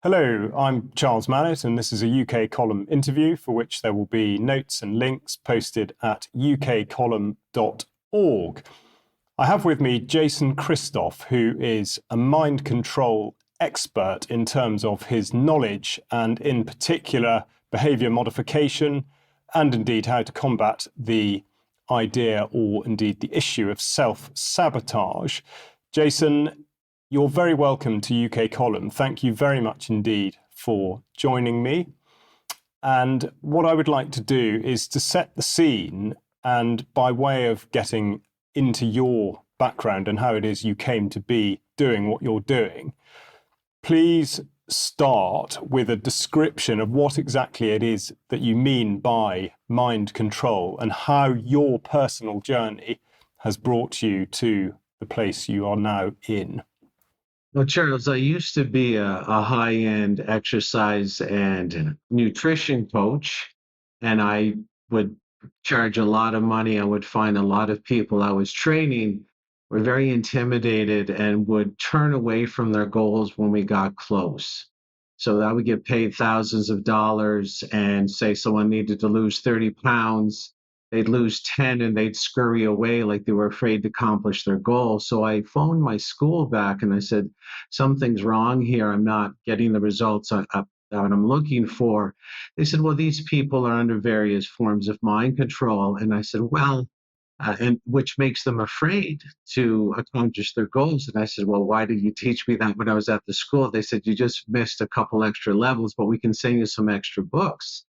Hello, I'm Charles Mannett, and this is a UK column interview for which there will be notes and links posted at ukcolumn.org. I have with me Jason Christoff, who is a mind control expert in terms of his knowledge and, in particular, behaviour modification and indeed how to combat the idea or indeed the issue of self-sabotage. Jason, you're very welcome to UK Column. Thank you very much indeed for joining me. And what I would like to do is to set the scene, and by way of getting into your background and how it is you came to be doing what you're doing, please start with a description of what exactly it is that you mean by mind control and how your personal journey has brought you to the place you are now in. Well, Charles, I used to be a high-end exercise and nutrition coach, and I would charge a lot of money. I would find a lot of people I was training were very intimidated and would turn away from their goals when we got close. So I would get paid thousands of dollars and say someone needed to lose 30 pounds. They'd lose 10 and they'd scurry away like they were afraid to accomplish their goal. So I phoned my school back and I said, something's wrong here. I'm not getting the results that I'm looking for. They said, well, these people are under various forms of mind control. And I said, well, and which makes them afraid to accomplish their goals. And I said, well, why did you teach me that when I was at the school? They said, you just missed a couple extra levels, but we can send you some extra books.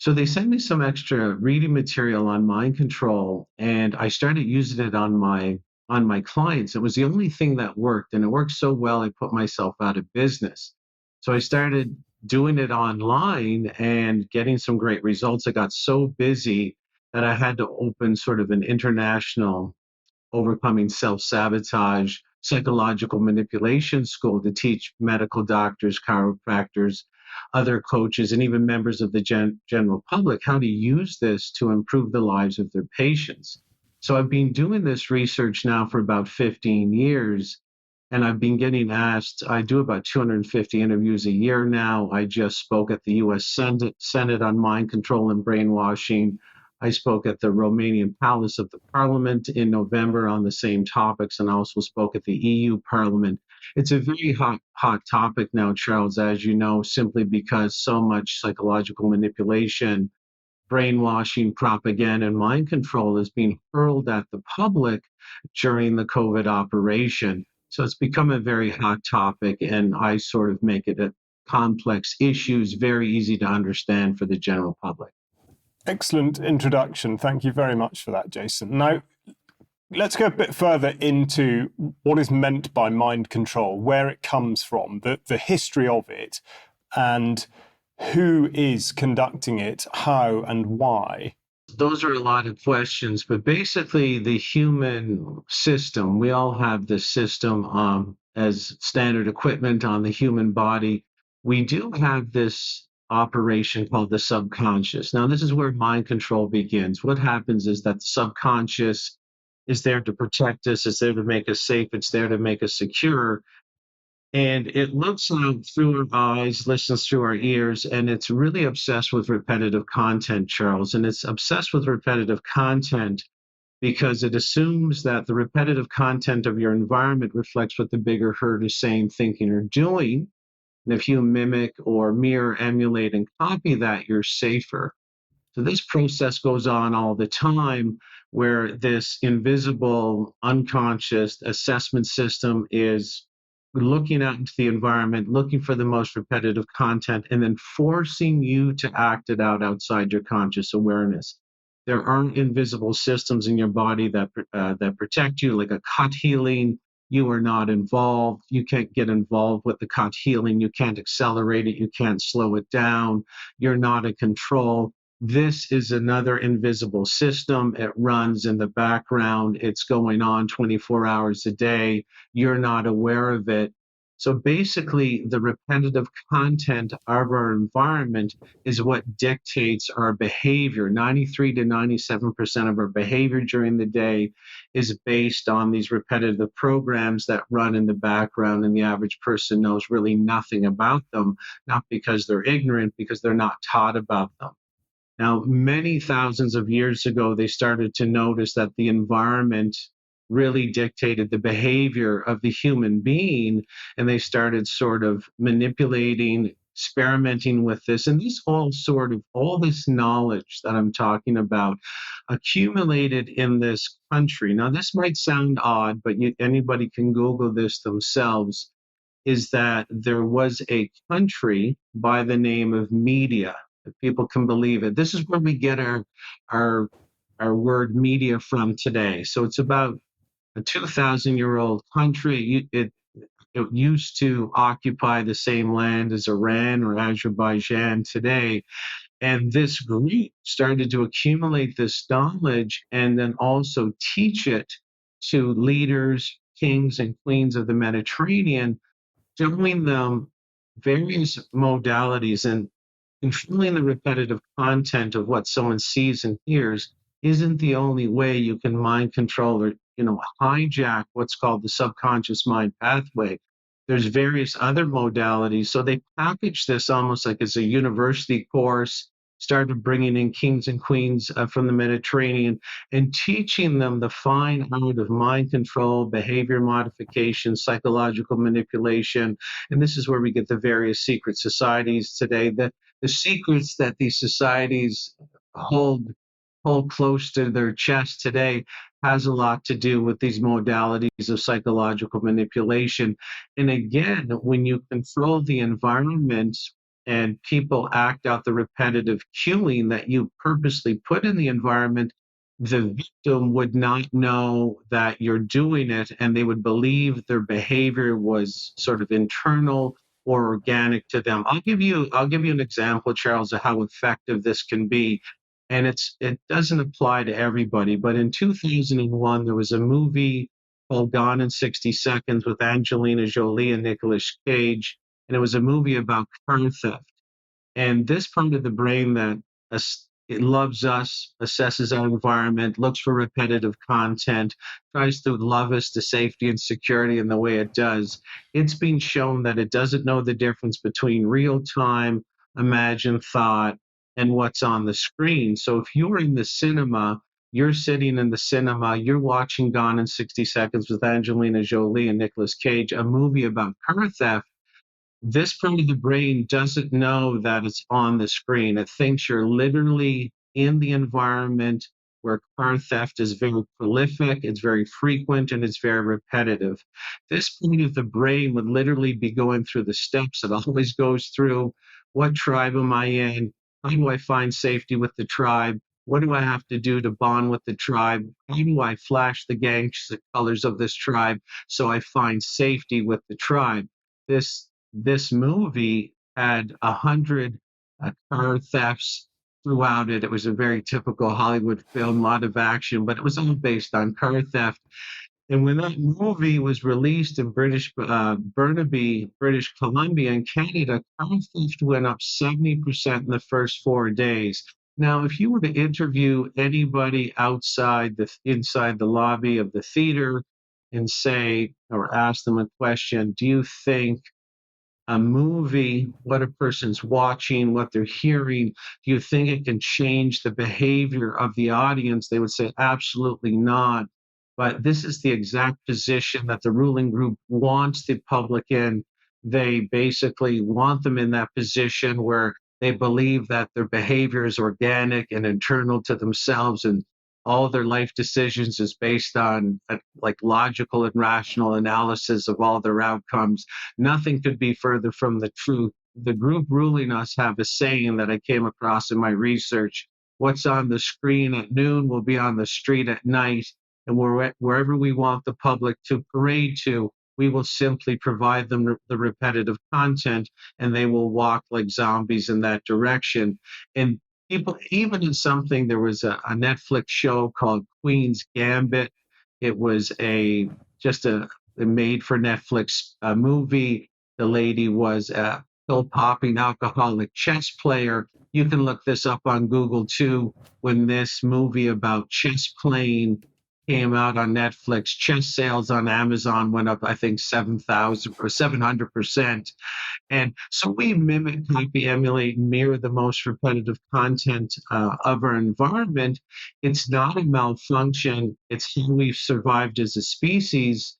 So they sent me some extra reading material on mind control, and I started using it on my clients. It was the only thing that worked, and it worked so well I put myself out of business. So I started doing it online and getting some great results. I got so busy that I had to open sort of an international overcoming self-sabotage psychological manipulation school to teach medical doctors, chiropractors, other coaches, and even members of the general public how to use this to improve the lives of their patients. So I've been doing this research now for about 15 years, and I've been getting asked. I do about 250 interviews a year now. I just spoke at the US Senate on mind control and brainwashing. I spoke at the Romanian Palace of the Parliament in November on the same topics, and I also spoke at the EU Parliament. It's a very hot topic now, Charles, as you know, simply because so much psychological manipulation, brainwashing, propaganda, and mind control is being hurled at the public during the COVID operation. So it's become a very hot topic, and I sort of make it a complex issues, very easy to understand for the general public. Excellent introduction. Thank you very much for that, Jason. Now, let's go a bit further into what is meant by mind control, where it comes from, the history of it, and who is conducting it, how and why. Those are a lot of questions, but basically, the human system, we all have this system as standard equipment on the human body. We do have this operation called the subconscious. Now, this is where mind control begins. What happens is that the subconscious is there to protect us, it's there to make us safe, it's there to make us secure. And it looks out through our eyes, listens through our ears, and it's really obsessed with repetitive content, Charles. And it's obsessed with repetitive content because it assumes that the repetitive content of your environment reflects what the bigger herd is saying, thinking, or doing. And if you mimic or mirror, emulate, and copy that, you're safer. So this process goes on all the time where this invisible, unconscious assessment system is looking out into the environment, looking for the most repetitive content, and then forcing you to act it out outside your conscious awareness. There aren't invisible systems in your body that protect you, like a cut healing. You are not involved. You can't get involved with the cut healing. You can't accelerate it. You can't slow it down. You're not in control. This is another invisible system. It runs in the background. It's going on 24 hours a day. You're not aware of it. So basically, the repetitive content of our environment is what dictates our behavior. 93 to 97% of our behavior during the day is based on these repetitive programs that run in the background, and the average person knows really nothing about them, not because they're ignorant, because they're not taught about them. Now, many thousands of years ago, they started to notice that the environment really dictated the behavior of the human being, and they started sort of manipulating, experimenting with this. And this all this knowledge that I'm talking about accumulated in this country. Now, this might sound odd, but anybody can Google this themselves. Is that there was a country by the name of Media, if people can believe it. This is where we get our our word media from today. So it's about a 2,000-year-old country. It used to occupy the same land as Iran or Azerbaijan today. And this group started to accumulate this knowledge and then also teach it to leaders, kings, and queens of the Mediterranean, showing them various modalities, and controlling the repetitive content of what someone sees and hears isn't the only way you can mind control or hijack what's called the subconscious mind pathway. There's various other modalities. So they package this almost like it's a university course, started bringing in kings and queens from the Mediterranean and teaching them the fine art of mind control, behavior modification, psychological manipulation. And this is where we get the various secret societies today. The secrets that these societies hold hold close to their chest today has a lot to do with these modalities of psychological manipulation. And again, when you control the environment and people act out the repetitive cueing that you purposely put in the environment, the victim would not know that you're doing it, and they would believe their behavior was sort of internal or organic to them. I'll give you an example, Charles, of how effective this can be. And it doesn't apply to everybody, but in 2001 there was a movie called Gone in 60 Seconds with Angelina Jolie and Nicolas Cage, and it was a movie about car theft. And this part of the brain that it loves us, assesses our environment, looks for repetitive content, tries to love us to safety and security in the way it does, it's been shown that it doesn't know the difference between real time, imagined thought, and what's on the screen. So if you're in the cinema, you're sitting in the cinema, you're watching Gone in 60 Seconds with Angelina Jolie and Nicolas Cage, a movie about car theft. This part of the brain doesn't know that it's on the screen. It thinks you're literally in the environment where car theft is very prolific, it's very frequent, and it's very repetitive. This part of the brain would literally be going through the steps it always goes through. What tribe am I in? How do I find safety with the tribe? What do I have to do to bond with the tribe? How do I flash the gangster colors of this tribe so I find safety with the tribe? This movie had 100 car thefts throughout it. It was a very typical Hollywood film, a lot of action, but it was all based on car theft. And when that movie was released in Burnaby, British Columbia, in Canada, car theft went up 70% in the first 4 days. Now, if you were to interview anybody inside the lobby of the theater and say, or ask them a question, do you think a movie, what a person's watching, what they're hearing, do you think it can change the behavior of the audience? They would say, absolutely not. But this is the exact position that the ruling group wants the public in. They basically want them in that position where they believe that their behavior is organic and internal to themselves, and all their life decisions is based on like logical and rational analysis of all their outcomes. Nothing could be further from the truth. The group ruling us have a saying that I came across in my research: what's on the screen at noon will be on the street at night. And wherever we want the public to parade to, we will simply provide them the repetitive content, and they will walk like zombies in that direction. And people, even in something, there was a Netflix show called Queen's Gambit. It was a made for Netflix movie The lady was a pill popping alcoholic chess player. You can look this up on Google too. When this movie about chess playing came out on Netflix, chess sales on Amazon went up, I think, 7,000 or 700%. And so we mimic, copy, emulate, and mirror the most repetitive content of our environment. It's not a malfunction, it's how we've survived as a species.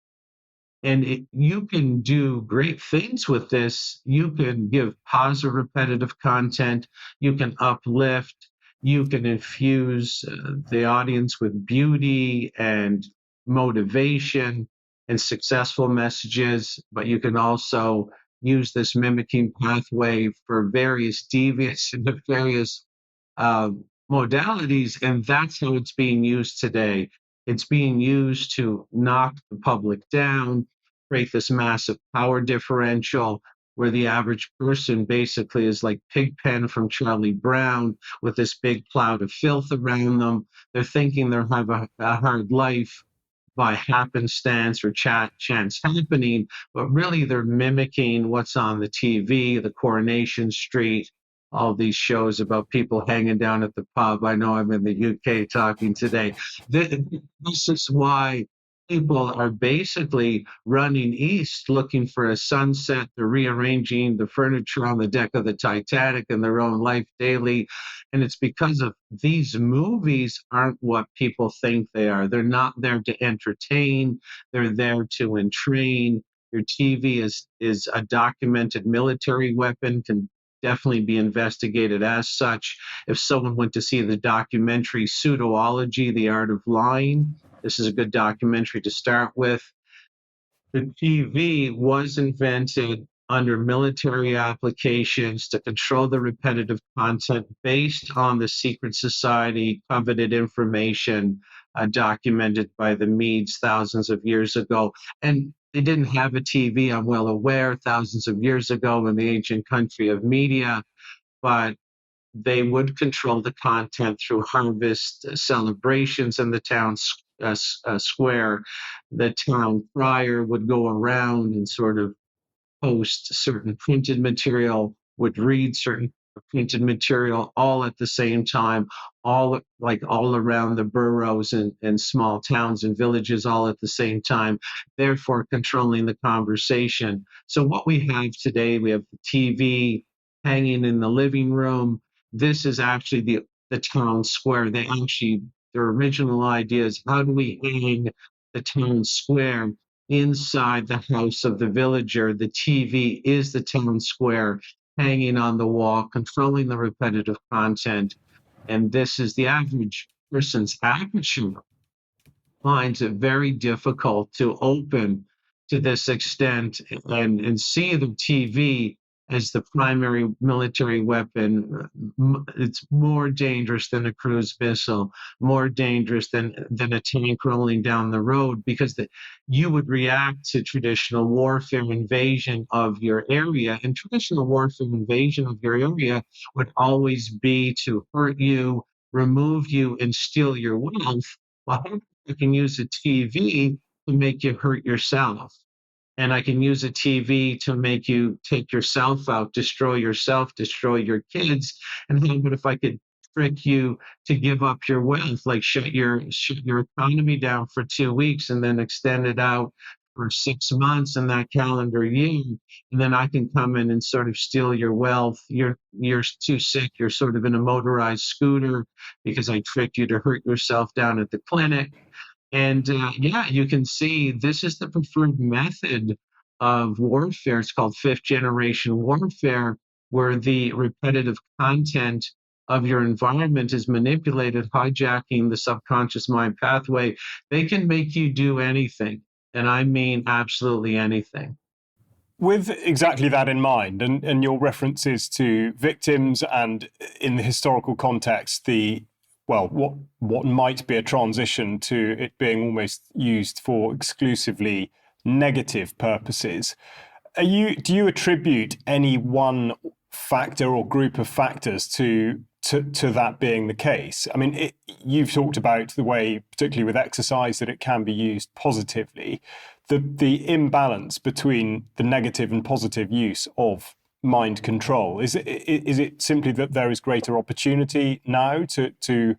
And you can do great things with this. You can give positive, repetitive content. You can uplift. You can infuse the audience with beauty and motivation and successful messages. But you can also use this mimicking pathway for various devious and nefarious uh, modalities, and that's how it's being used today. It's being used to knock the public down, create this massive power differential where the average person basically is like Pigpen from Charlie Brown with this big cloud of filth around them. They're thinking they'll have a hard life by happenstance or chance happening, but really they're mimicking what's on the TV, the Coronation Street, all these shows about people hanging down at the pub. I know I'm in the UK talking today. This is why people are basically running east looking for a sunset. They're rearranging the furniture on the deck of the Titanic in their own life daily. And it's because of these movies aren't what people think they are. They're not there to entertain, they're there to entrain. Your TV is a documented military weapon, can definitely be investigated as such. If someone went to see the documentary Pseudoology, The Art of Lying, this is a good documentary to start with. The TV was invented under military applications to control the repetitive content based on the secret society coveted information documented by the Medes thousands of years ago. And they didn't have a TV, I'm well aware, thousands of years ago in the ancient country of Media, but they would control the content through harvest celebrations in the town square. The town crier would go around and sort of post certain printed material, would read certain printed material all at the same time, all around the boroughs and small towns and villages all at the same time, therefore controlling the conversation. So what we have today, we have the TV hanging in the living room. This is actually the town square. Their original idea is how do we hang the town square inside the house of the villager? The TV is the town square hanging on the wall, controlling the repetitive content. And this is the average person's aperture finds it very difficult to open to this extent and see the TV as the primary military weapon. It's more dangerous than a cruise missile, more dangerous than a tank rolling down the road, because you would react to traditional warfare invasion of your area. And traditional warfare invasion of your area would always be to hurt you, remove you, and steal your wealth. Well, I can use a TV to make you hurt yourself. And I can use a TV to make you take yourself out, destroy yourself, destroy your kids. And how about if I could trick you to give up your wealth, like shut your economy down for 2 weeks and then extend it out for 6 months in that calendar year, and then I can come in and sort of steal your wealth. You're too sick. You're sort of in a motorized scooter because I tricked you to hurt yourself down at the clinic. And yeah, you can see this is the preferred method of warfare. It's called fifth generation warfare, where the repetitive content of your environment is manipulated, hijacking the subconscious mind pathway. They can make you do anything. And I mean absolutely anything. With exactly that in mind, and your references to victims, and in the historical context, what might be a transition to it being almost used for exclusively negative purposes, do you attribute any one factor or group of factors to to that being the case? I mean, you've talked about the way, particularly with exercise, that it can be used positively. The imbalance between the negative and positive use of mind control, is it simply that there is greater opportunity now to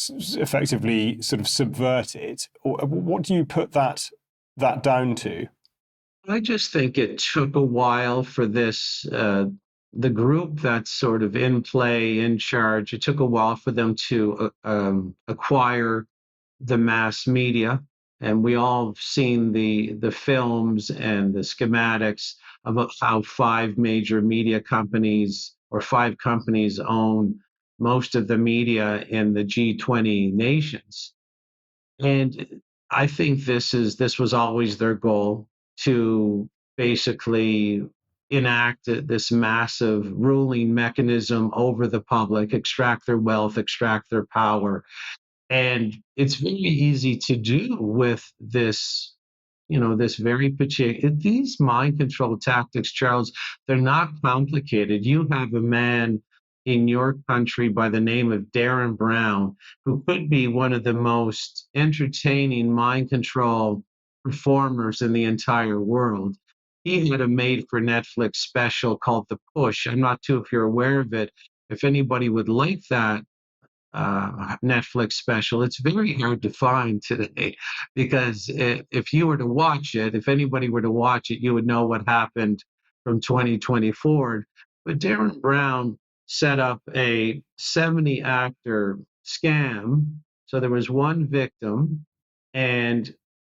effectively sort of subvert it, or what do you put that down to? I just think it took a while for this, the group that's sort of in play, in charge, it took a while for them to acquire the mass media. And we all have seen the films and the schematics about how five major media companies or five companies own most of the media in the G20 nations. And I think this was always their goal, to basically enact this massive ruling mechanism over the public, extract their wealth, extract their power. And it's very easy to do with this, this very particular, these mind control tactics, Charles, they're not complicated. You have a man in your country by the name of Darren Brown, who could be one of the most entertaining mind control performers in the entire world. He had a made for Netflix special called The Push. I'm not too if you're aware of it. If anybody would like that, Netflix special. It's very hard to find today because if you were to watch it, if anybody were to watch it, you would know what happened from 2020 forward. But Darren Brown set up a 70 actor scam. So there was one victim and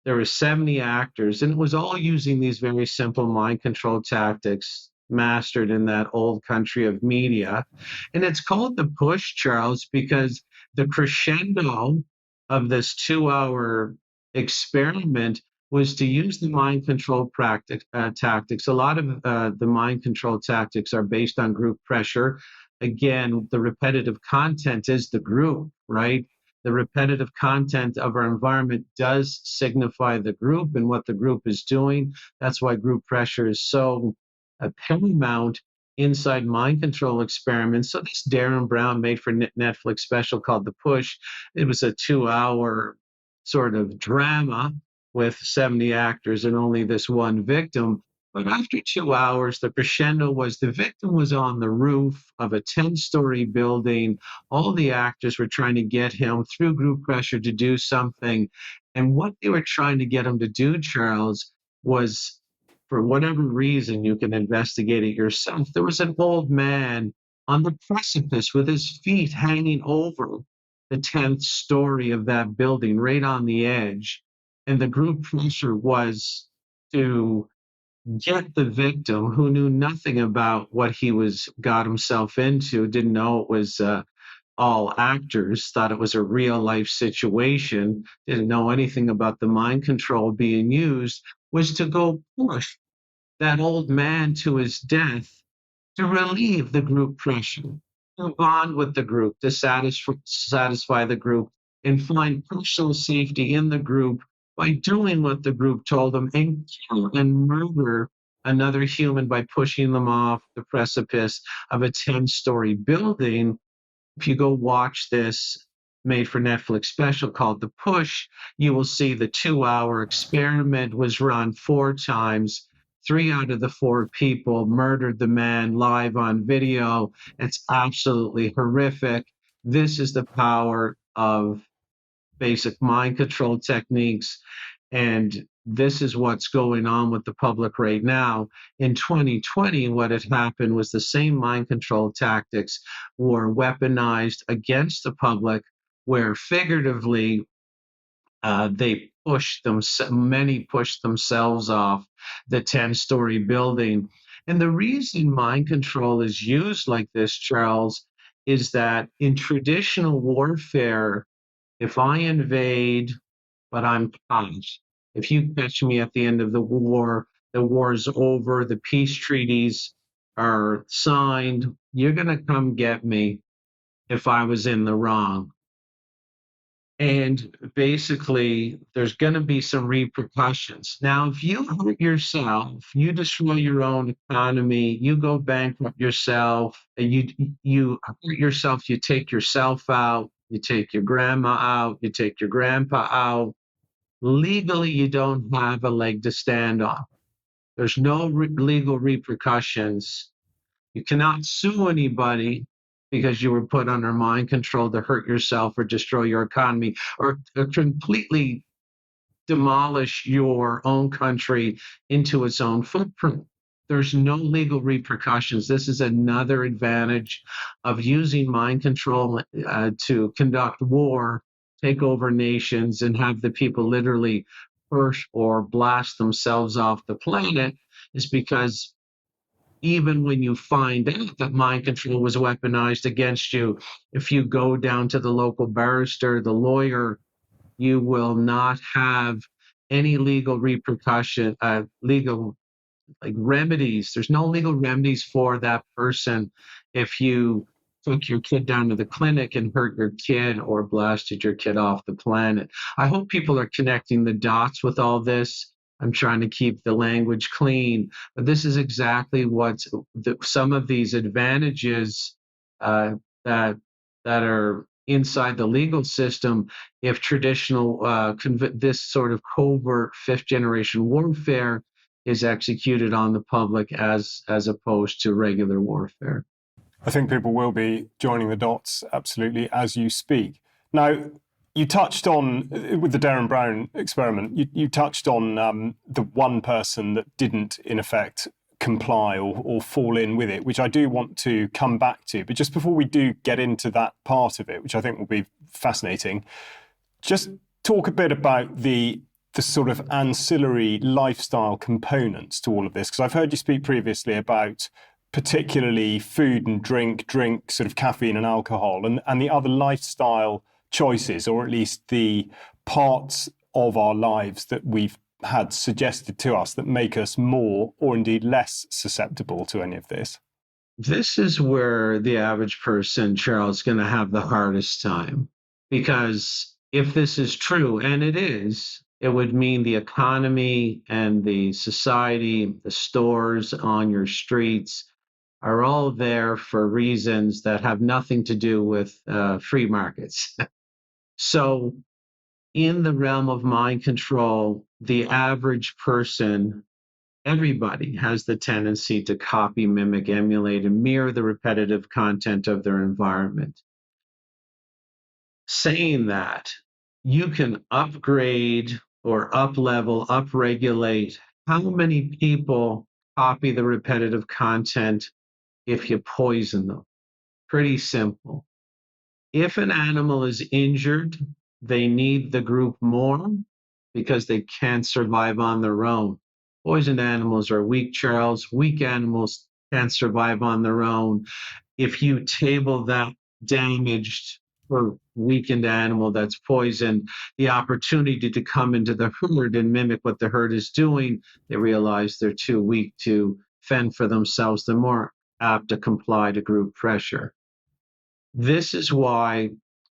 there were 70 actors, and it was all using these very simple mind control tactics mastered in that old country of media. And it's called The Push, Charles, because the crescendo of this 2 hour experiment was to use the mind control tactics. A lot of the mind control tactics are based on group pressure. Again, the repetitive content is the group, right? The repetitive content of our environment does signify the group and what the group is doing. That's why group pressure is so paramount inside mind control experiments. So this Darren Brown made for Netflix special called The Push. It was a 2 hour sort of drama with 70 actors and only this one victim. But after 2 hours, the crescendo was the victim was on the roof of a 10-story building. All the actors were trying to get him through group pressure to do something. And what they were trying to get him to do, Charles, was, for whatever reason, you can investigate it yourself. There was an old man on the precipice with his feet hanging over the 10th story of that building, right on the edge. And the group pressure was to get the victim, who knew nothing about what he was got himself into, didn't know it was all actors, thought it was a real life situation, didn't know anything about the mind control being used, was to go push that old man to his death to relieve the group pressure, to bond with the group, to satisfy the group, and find personal safety in the group by doing what the group told them, and kill and murder another human by pushing them off the precipice of a 10-story building. If you go watch this made for Netflix special called The Push, you will see the 2 hour experiment was run 4 times. Three out of the four people murdered the man live on video. It's absolutely horrific. This is the power of basic mind control techniques. And this is what's going on with the public right now. In 2020, what had happened was the same mind control tactics were weaponized against the public, where figuratively they pushed them, many pushed themselves off the 10-story building. And the reason mind control is used like this, Charles, is that in traditional warfare, if I invade, but I'm caught, if you catch me at the end of the war is over, the peace treaties are signed, you're going to come get me if I was in the wrong. And basically, there's going to be some repercussions. Now, if you hurt yourself, you destroy your own economy, you go bankrupt yourself, and you hurt yourself, you take yourself out, you take your grandma out, you take your grandpa out. Legally, you don't have a leg to stand on. There's no legal repercussions. You cannot sue anybody because you were put under mind control to hurt yourself or destroy your economy or completely demolish your own country into its own footprint. There's no legal repercussions. This is another advantage of using mind control to conduct war, take over nations, and have the people literally hurt or blast themselves off the planet, is because even when you find out that mind control was weaponized against you, if you go down to the local barrister, the lawyer, you will not have any legal repercussion, legal like remedies. There's no legal remedies for that person if you took your kid down to the clinic and hurt your kid or blasted your kid off the planet. I hope people are connecting the dots with all this. I'm trying to keep the language clean, but this is exactly what some of these advantages uh, that that are inside the legal system. If traditional this sort of covert fifth generation warfare is executed on the public as opposed to regular warfare. I think people will be joining the dots absolutely as you speak. Now, you touched on, with the Darren Brown experiment, you touched on the one person that didn't, in effect, comply or fall in with it, which I do want to come back to. But just before we do get into that part of it, which I think will be fascinating, just talk a bit about the sort of ancillary lifestyle components to all of this, because I've heard you speak previously about particularly food and drink, sort of caffeine and alcohol, and the other lifestyle choices, or at least the parts of our lives that we've had suggested to us that make us more or indeed less susceptible to any of this. This is where the average person, Charles, is going to have the hardest time. Because if this is true, and it is, it would mean the economy and the society, the stores on your streets are all there for reasons that have nothing to do with free markets. So, in the realm of mind control, the average person, everybody has the tendency to copy, mimic, emulate, and mirror the repetitive content of their environment. Saying that, you can upgrade or up level, up regulate. How many people copy the repetitive content if you poison them? Pretty simple. If an animal is injured, they need the group more because they can't survive on their own. Poisoned animals are weak, Charles. Weak animals can't survive on their own. If you table that damaged or weakened animal that's poisoned, the opportunity to come into the herd and mimic what the herd is doing, they realize they're too weak to fend for themselves. They're more apt to comply to group pressure. This is why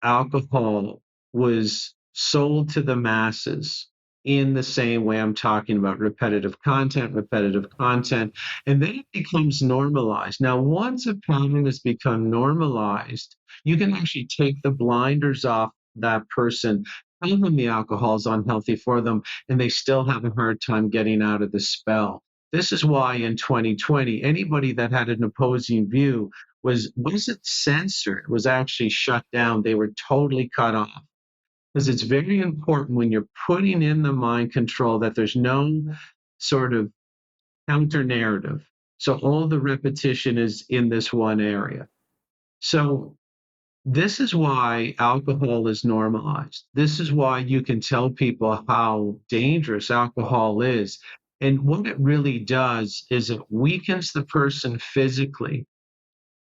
alcohol was sold to the masses in the same way I'm talking about repetitive content, and then it becomes normalized. Now, once a pattern has become normalized, you can actually take the blinders off that person, tell them the alcohol is unhealthy for them, and they still have a hard time getting out of the spell. This is why in 2020, anybody that had an opposing view wasn't censored, was actually shut down. They were totally cut off. Because it's very important when you're putting in the mind control that there's no sort of counter narrative. So all the repetition is in this one area. So this is why alcohol is normalized. This is why you can tell people how dangerous alcohol is. And what it really does is it weakens the person physically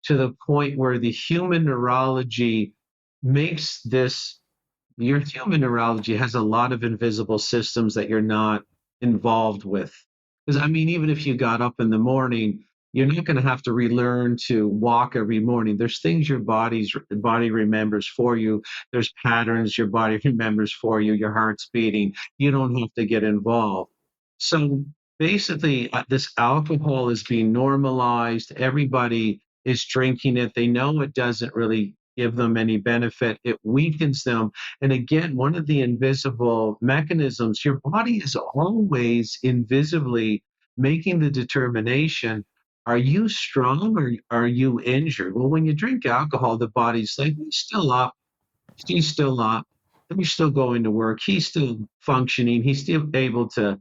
to the point where the human neurology makes this, your human neurology has a lot of invisible systems that you're not involved with. Because I mean, even if you got up in the morning, You're not going to have to relearn to walk every morning. There's things your body remembers for you. There's patterns your body remembers for you. Your heart's beating. You don't have to get involved. So basically, this alcohol is being normalized. Everybody is drinking it. They know it doesn't really give them any benefit. It weakens them. And again, one of the invisible mechanisms, your body is always invisibly making the determination, are you strong or are you injured? Well, when you drink alcohol, the body's like, he's still up, she's still up, he's still going to work, he's still functioning, he's still able to,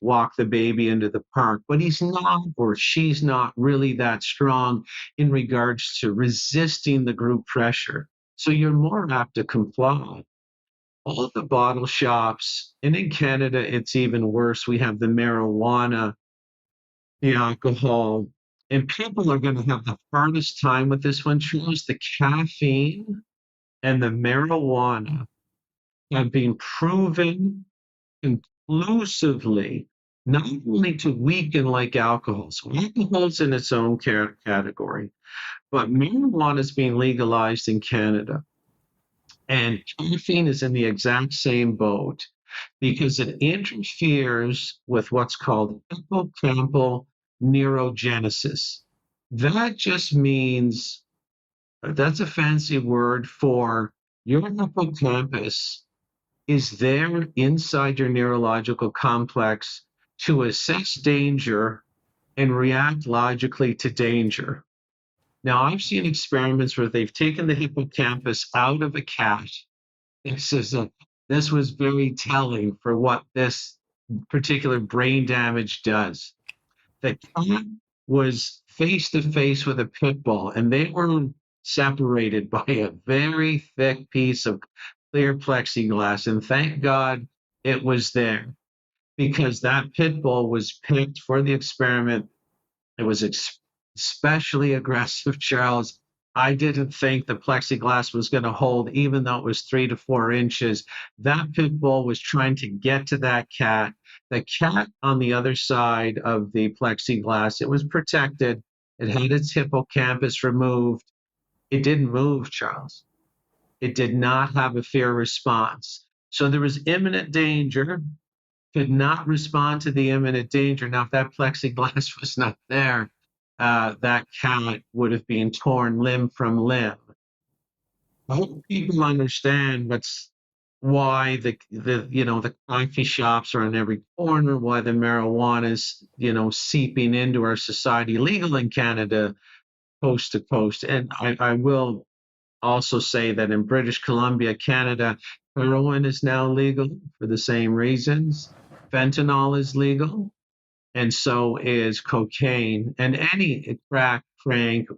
walk the baby into the park, but he's not or she's not really that strong in regards to resisting the group pressure. So you're more apt to comply. All the bottle shops, and in Canada, it's even worse. We have the marijuana, the alcohol, and people are going to have the hardest time with this one, Charles. The caffeine and the marijuana have been proven conclusively not only to weaken like alcohol. So alcohol's in its own category, but marijuana is being legalized in Canada. And caffeine is in the exact same boat because it interferes with what's called hippocampal neurogenesis. That just means that's a fancy word for your hippocampus is there inside your neurological complex to assess danger and react logically to danger. Now, I've seen experiments where they've taken the hippocampus out of a cat. This was very telling for what this particular brain damage does. The cat was face to face with a pit bull, and they were separated by a very thick piece of clear plexiglass. And thank God it was there because that pit bull was picked for the experiment. It was especially aggressive, Charles. I didn't think the plexiglass was going to hold, even though it was 3 to 4 inches. That pit bull was trying to get to that cat. The cat on the other side of the plexiglass, it was protected. It had its hippocampus removed. It didn't move, Charles. It did not have a fear response. So there was imminent danger, could not respond to the imminent danger. Now, if that plexiglass was not there, that cat would have been torn limb from limb. I hope people understand why the coffee shops are on every corner, why the marijuana is seeping into our society, legal in Canada, coast to coast. And I will also say that in British Columbia, Canada, heroin is now legal for the same reasons. Fentanyl is legal, and so is cocaine and any crack, crank,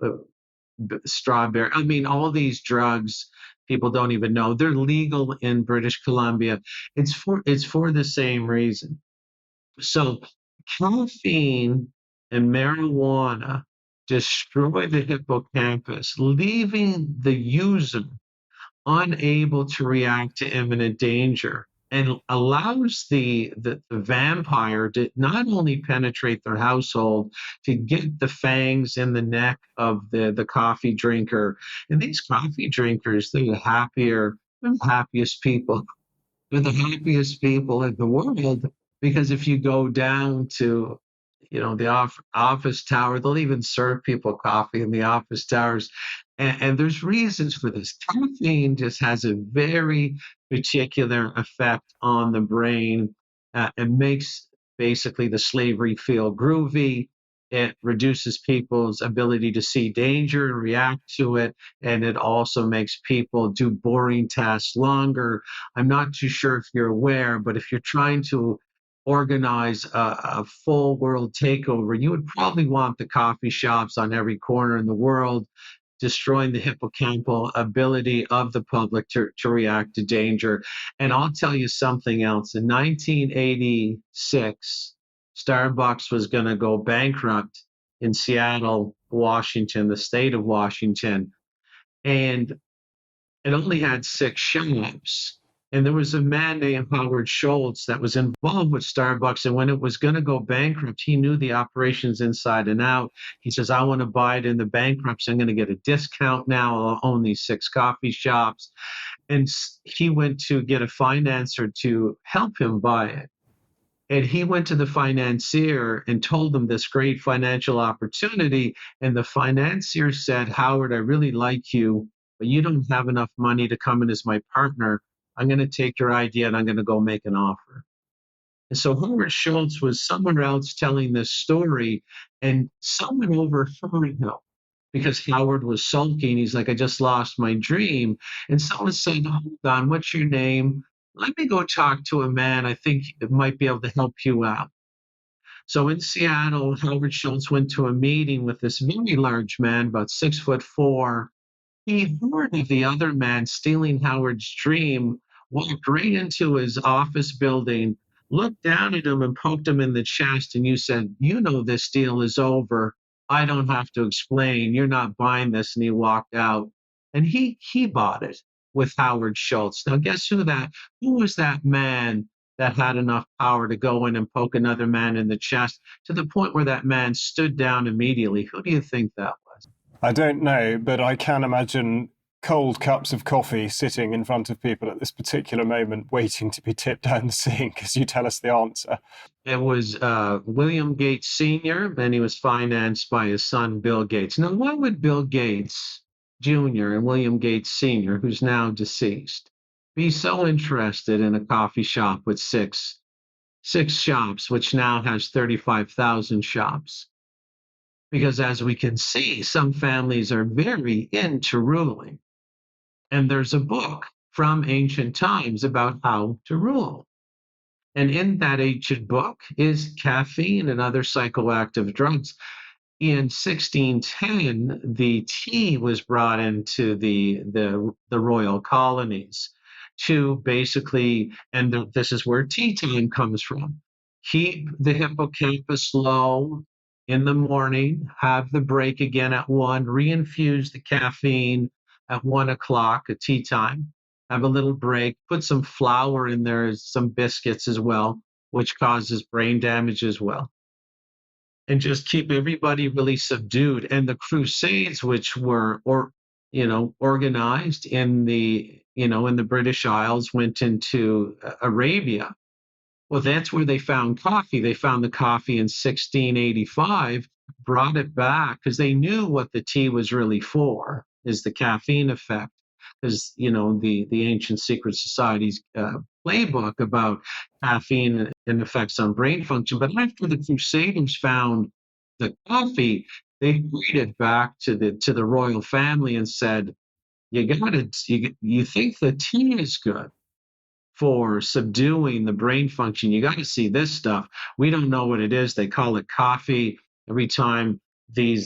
strawberry. I mean, all these drugs people don't even know they're legal in British Columbia. It's for the same reason. So caffeine and marijuana destroy the hippocampus, leaving the user unable to react to imminent danger and allows the vampire to not only penetrate their household, to get the fangs in the neck of the coffee drinker. And these coffee drinkers, they're the happiest people. They're the happiest people in the world because if you go down to the office tower, they'll even serve people coffee in the office towers, and there's reasons for this. Caffeine just has a very particular effect on the brain. It makes basically the slavery feel groovy. It reduces people's ability to see danger and react to it. And it also makes people do boring tasks longer. I'm not too sure if you're aware, but if you're trying to organize a full world takeover, you would probably want the coffee shops on every corner in the world, destroying the hippocampal ability of the public to react to danger. And I'll tell you something else. In 1986, Starbucks was going to go bankrupt in Seattle, Washington, the state of Washington. And it only had 6 shops. And there was a man named Howard Schultz that was involved with Starbucks. And when it was going to go bankrupt, he knew the operations inside and out. He says, I want to buy it in the bankruptcy. I'm going to get a discount now. I'll own these 6 coffee shops. And he went to get a financier to help him buy it. And he went to the financier and told him this great financial opportunity. And the financier said, Howard, I really like you, but you don't have enough money to come in as my partner. I'm going to take your idea and I'm going to go make an offer. And so Howard Schultz was somewhere else telling this story, and someone overheard him because Howard was sulking. He's like, I just lost my dream. And someone said, hold on, what's your name? Let me go talk to a man. I think it might be able to help you out. So in Seattle, Howard Schultz went to a meeting with this very large man, about 6'4". He heard of the other man stealing Howard's dream, walked right into his office building, looked down at him and poked him in the chest. And you said, you know, this deal is over. I don't have to explain. You're not buying this. And he walked out. And he bought it with Howard Schultz. Now, guess who was that man that had enough power to go in and poke another man in the chest to the point where that man stood down immediately? Who do you think that was? I don't know, but I can imagine cold cups of coffee sitting in front of people at this particular moment, waiting to be tipped down the sink as you tell us the answer. It was William Gates Sr., and he was financed by his son, Bill Gates. Now, why would Bill Gates Jr. and William Gates Sr., who's now deceased, be so interested in a coffee shop with six shops, which now has 35,000 shops? Because as we can see, some families are very into ruling. And there's a book from ancient times about how to rule. And in that ancient book is caffeine and other psychoactive drugs. In 1610, the tea was brought into the royal colonies to basically, and this is where tea time comes from. Keep the hippocampus low in the morning, have the break again at 1, reinfuse the caffeine at 1 o'clock at tea time, have a little break, put some flour in there, some biscuits as well, which causes brain damage as well, and just keep everybody really subdued. And the Crusades, which were organized in the British Isles, went into Arabia. Well, that's where they found coffee. They found the coffee in 1685, brought it back because they knew what the tea was really for, is the caffeine effect. Because the ancient secret society's playbook about caffeine and effects on brain function. But after the Crusaders found the coffee, they brought it back to the royal family and said, you think the tea is good for subduing the brain function. You got to see this stuff. We don't know what it is. They call it coffee. Every time the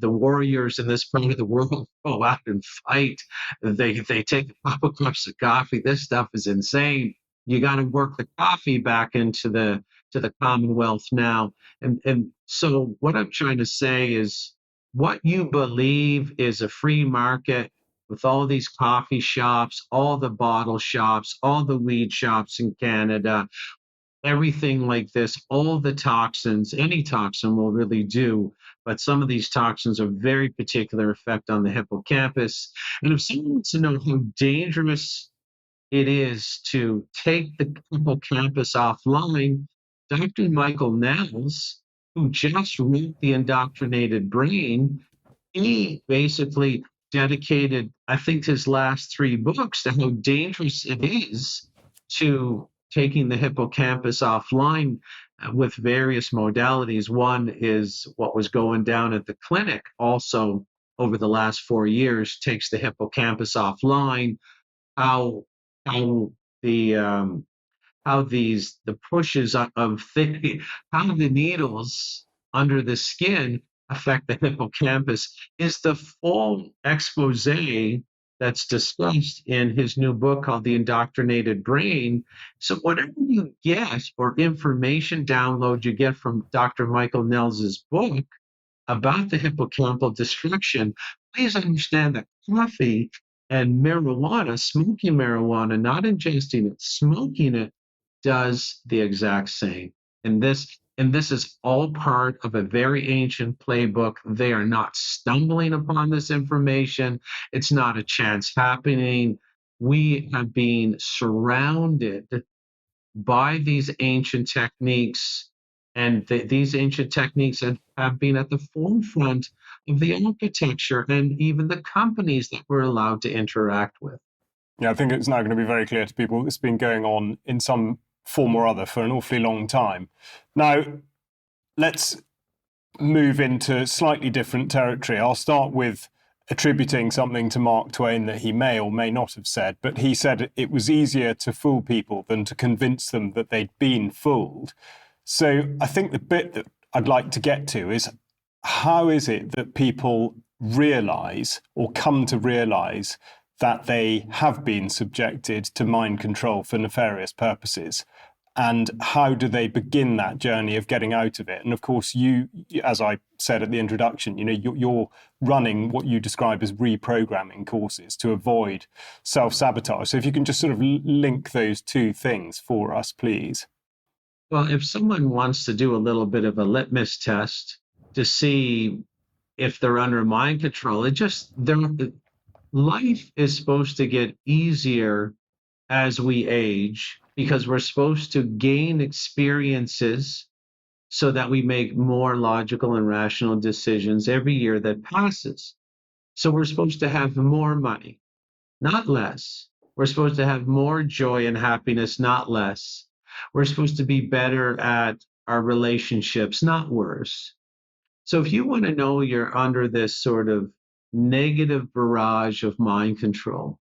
warriors in this part of the world go out and fight, they take a couple cups of coffee. This stuff is insane. You got to work the coffee back into the Commonwealth now. And so what I'm trying to say is, what you believe is a free market with all these coffee shops, all the bottle shops, all the weed shops in Canada, everything like this, all the toxins, any toxin will really do. But some of these toxins have very particular effect on the hippocampus. And if someone wants to know how dangerous it is to take the hippocampus offline, Dr. Michael Nels, who just wrote The Indoctrinated Brain, he basically dedicated, I think, his last 3 books to how dangerous it is to taking the hippocampus offline with various modalities. One is what was going down at the clinic also over the last 4 years, takes the hippocampus offline, how how the how the pushes how the needles under the skin affect the hippocampus is the full expose that's discussed in his new book called The Indoctrinated Brain. So whatever you get or information download you get from Dr. Michael Nels's book about the hippocampal destruction, please understand that coffee And marijuana, smoking marijuana, not ingesting it, smoking it does the exact same. And this is all part of a very ancient playbook. They are not stumbling upon this information. It's not a chance happening. We have been surrounded by these ancient techniques, and these ancient techniques have been at the forefront of the architecture and even the companies that we're allowed to interact with. Yeah, I think it's now going to be very clear to people it's been going on in some form or other for an awfully long time. Now, let's move into slightly different territory. I'll start with attributing something to Mark Twain that he may or may not have said, but he said it was easier to fool people than to convince them that they'd been fooled. So I think the bit that I'd like to get to is, how is it that people realize or come to realize that they have been subjected to mind control for nefarious purposes? And how do they begin that journey of getting out of it? And of course, you, as I said at the introduction, you're running what you describe as reprogramming courses to avoid self-sabotage. So if you can just sort of link those two things for us, please. Well, if someone wants to do a little bit of a litmus test to see if they're under mind control, their life is supposed to get easier as we age because we're supposed to gain experiences so that we make more logical and rational decisions every year that passes. So we're supposed to have more money, not less. We're supposed to have more joy and happiness, not less. We're supposed to be better at our relationships, not worse. So if you want to know you're under this sort of negative barrage of mind control,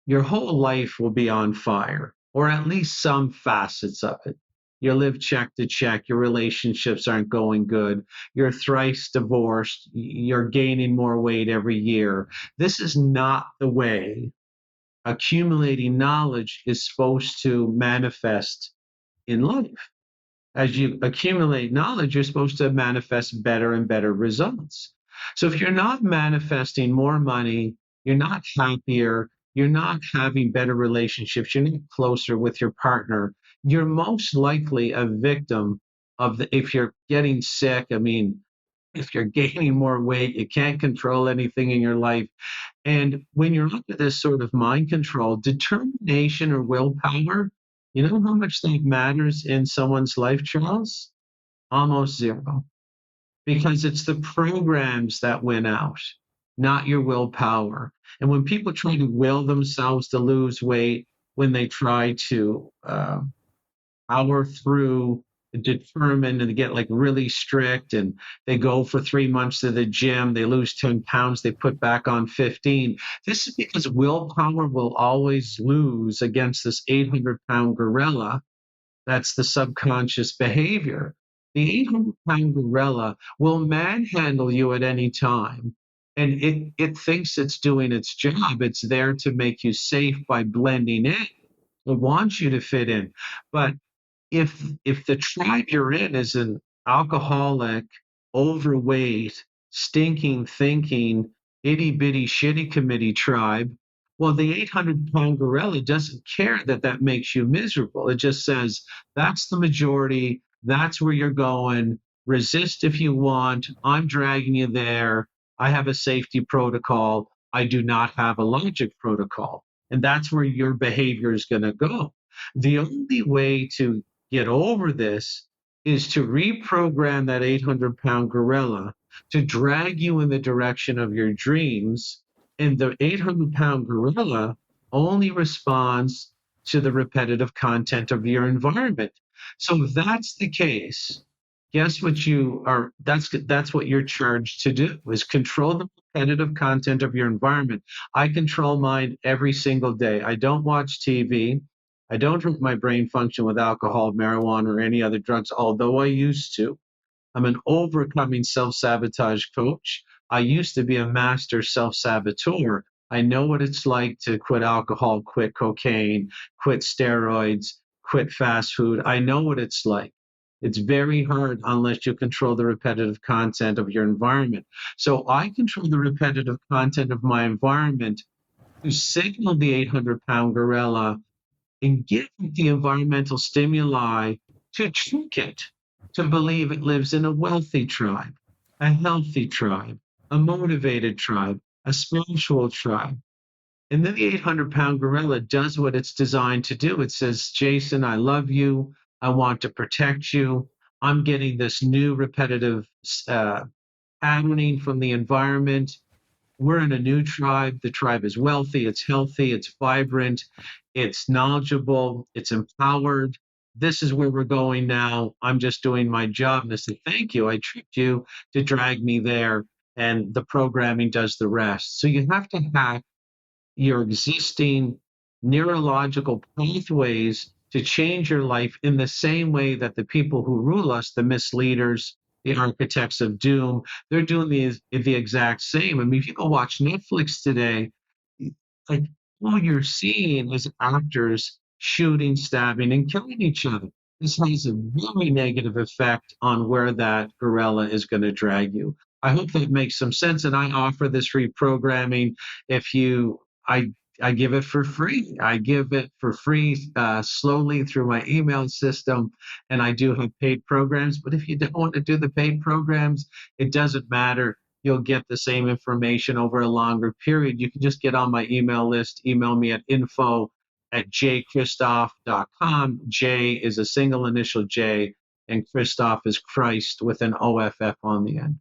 your whole life will be on fire, or at least some facets of it. You live check to check, your relationships aren't going good, you're thrice divorced, you're gaining more weight every year. This is not the way accumulating knowledge is supposed to manifest in life. As you accumulate knowledge, you're supposed to manifest better and better results. So if you're not manifesting more money, you're not happier, you're not having better relationships, you're not closer with your partner, you're most likely a victim if you're getting sick. I mean, if you're gaining more weight, you can't control anything in your life. And when you're under this sort of mind control, determination or willpower, you know how much that matters in someone's life, Charles? Almost zero. Because it's the programs that win out, not your willpower. And when people try to will themselves to lose weight, when they try to power through, determined, and get like really strict, and they go for 3 months to the gym, they lose 10 pounds, they put back on 15. This is because willpower will always lose against this 800-pound gorilla. That's the subconscious behavior. The 800-pound gorilla will manhandle you at any time. And it thinks it's doing its job. It's there to make you safe by blending in. It wants you to fit in. But if the tribe you're in is an alcoholic, overweight, stinking thinking, itty bitty shitty committee tribe, well, the 800-pound gorilla doesn't care that that makes you miserable. It just says that's the majority, that's where you're going. Resist if you want. I'm dragging you there. I have a safety protocol. I do not have a logic protocol. And that's where your behavior is going to go. The only way to get over this is to reprogram that 800-pound gorilla to drag you in the direction of your dreams. And the 800-pound gorilla only responds to the repetitive content of your environment. So if that's the case, guess what you are that's what you're charged to do, is control the repetitive content of your environment. I control mine every single day. I don't watch TV. I don't hurt my brain function with alcohol, marijuana, or any other drugs, although I used to. I'm an overcoming self sabotage coach. I used to be a master self saboteur. I know what it's like to quit alcohol, quit cocaine, quit steroids, quit fast food. I know what it's like. It's very hard unless you control the repetitive content of your environment. So I control the repetitive content of my environment to signal the 800-pound gorilla and give it the environmental stimuli to trick it to believe it lives in a wealthy tribe, a healthy tribe, a motivated tribe, a spiritual tribe. And then the 800-pound gorilla does what it's designed to do. It says, Jason, I love you. I want to protect you. I'm getting this new repetitive uh, patterning from the environment. We're in a new tribe. The tribe is wealthy, it's healthy, it's vibrant, it's knowledgeable, it's empowered. This is where we're going now. I'm just doing my job. And I said, thank you. I tricked you to drag me there. And the programming does the rest. So you have to hack your existing neurological pathways to change your life in the same way that the people who rule us, the misleaders, the architects of doom, they're doing the exact same. I mean, if you go watch Netflix today, like all you're seeing is actors shooting, stabbing, and killing each other. This has a very negative effect on where that gorilla is going to drag you. I hope that makes some sense. And I offer this reprogramming. If you, I give it for free. I give it for free slowly through my email system. And I do have paid programs. But if you don't want to do the paid programs, it doesn't matter. You'll get the same information over a longer period. You can just get on my email list, email me at info@jchristoff.com. J is a single initial J, and Christoff is Christ with an OFF on the end.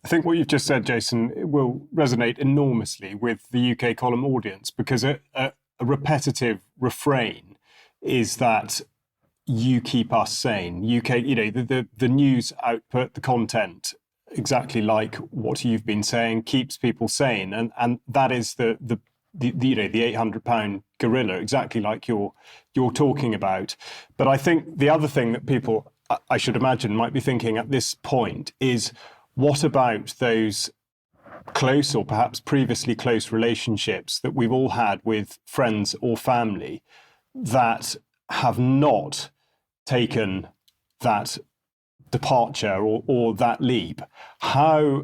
I think what you've just said, Jason, will resonate enormously with the UK column audience because a repetitive refrain is that you keep us sane. UK, the news output, the content, exactly like what you've been saying, keeps people sane, and that is the 800-pound gorilla, exactly like you're talking about. But I think the other thing that people, I should imagine, might be thinking at this point is, what about those close or perhaps previously close relationships that we've all had with friends or family that have not taken that departure or that leap? How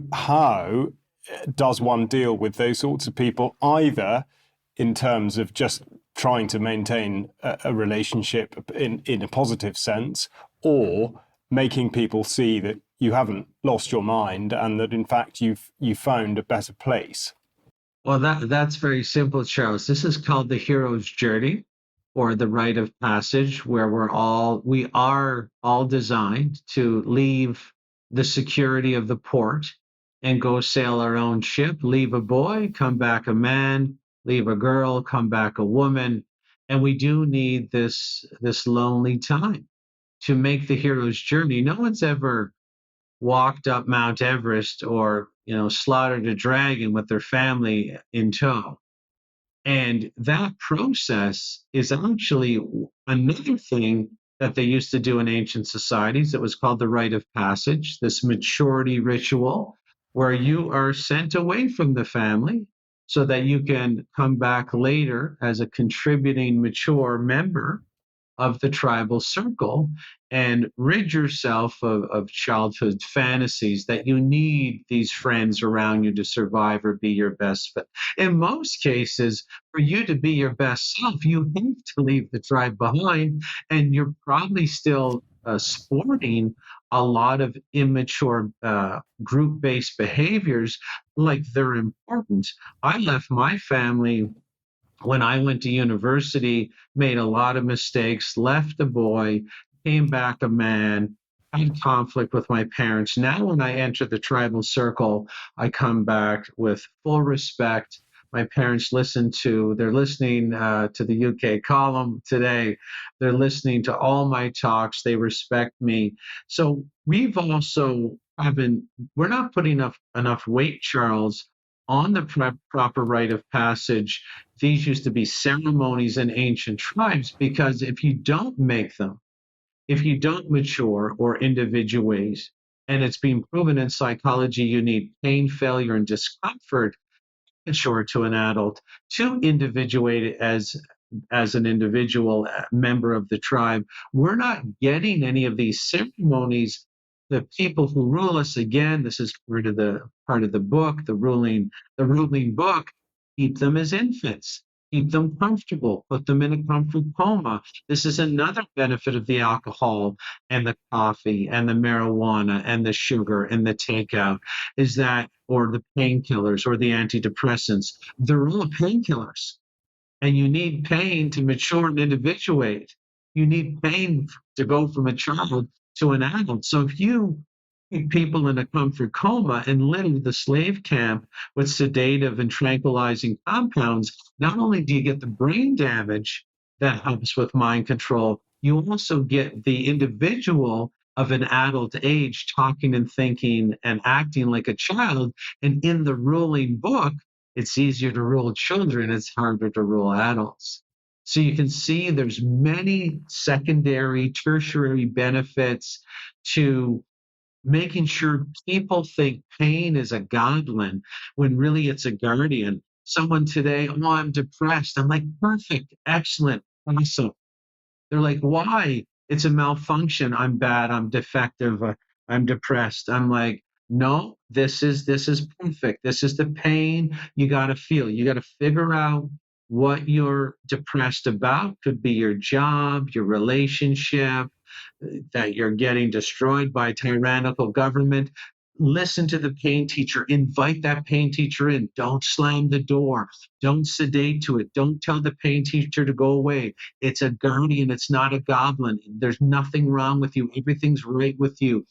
does one deal with those sorts of people, either in terms of just trying to maintain a relationship in a positive sense, or making people see that you haven't lost your mind and that in fact you've found a better place? Well, that's very simple, Charles. This is called the hero's journey or the rite of passage, where we are all designed to leave the security of the port and go sail our own ship, leave a boy, come back a man, leave a girl, come back a woman. And we do need this lonely time to make the hero's journey. No one's ever walked up Mount Everest or, slaughtered a dragon with their family in tow. And that process is actually another thing that they used to do in ancient societies. It was called the rite of passage, this maturity ritual where you are sent away from the family so that you can come back later as a contributing, mature member of the tribal circle and rid yourself of childhood fantasies that you need these friends around you to survive or be your best. But in most cases, for you to be your best self, you have to leave the tribe behind, and you're probably still sporting a lot of immature group based behaviors like they're important. I left my family when I went to university, made a lot of mistakes, left a boy, came back a man, had conflict with my parents. Now, when I enter the tribal circle, I come back with full respect. My parents they're listening to the UK column today. They're listening to all my talks. They respect me. So we've also haven't, we're not putting enough weight, Charles, on the proper rite of passage. These used to be ceremonies in ancient tribes because if you don't make them, if you don't mature or individuate, and it's been proven in psychology, you need pain, failure, and discomfort mature to an adult to individuate as an individual member of the tribe. We're not getting any of these ceremonies. The people who rule us, again, this is part of the book, the ruling book. keep them as infants, keep them comfortable, put them in a comfort coma. This is another benefit of the alcohol and the coffee and the marijuana and the sugar and the takeout is that, or the painkillers or the antidepressants, they're all painkillers. And you need pain to mature and individuate. You need pain to go from a child to an adult. So if you keep people in a comfort coma and litter the slave camp with sedative and tranquilizing compounds, not only do you get the brain damage that helps with mind control, you also get the individual of an adult age talking and thinking and acting like a child. And in the ruling book, it's easier to rule children, it's harder to rule adults. So you can see there's many secondary, tertiary benefits to making sure people think pain is a goblin when really it's a guardian. Someone today, oh, I'm depressed. I'm like, perfect, excellent, awesome. They're like, why? It's a malfunction. I'm bad. I'm defective. I'm depressed. I'm like, no, this is perfect. This is the pain you got to feel. You got to figure out what you're depressed about. Could be your job, your relationship, that you're getting destroyed by tyrannical government. Listen to the pain teacher. Invite that pain teacher in. Don't slam the door. Don't sedate to it. Don't tell the pain teacher to go away. It's a guardian. It's not a goblin. There's nothing wrong with you. Everything's right with you.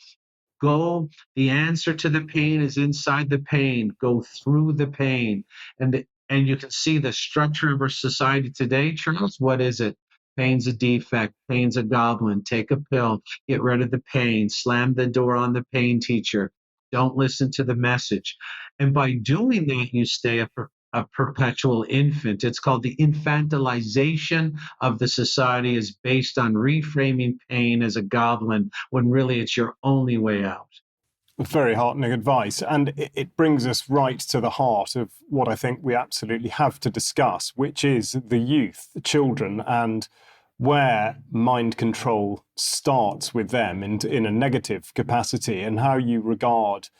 Go. The answer to the pain is inside the pain. Go through the pain. And you can see the structure of our society today, Charles. What is it? Pain's a defect. Pain's a goblin. Take a pill. Get rid of the pain. Slam the door on the pain teacher. Don't listen to the message. And by doing that, you stay a perpetual infant. It's called the infantilization of the society is based on reframing pain as a goblin when really it's your only way out. Very heartening advice. And it brings us right to the heart of what I think we absolutely have to discuss, which is the youth, the children, and where mind control starts with them in a negative capacity, and how you regard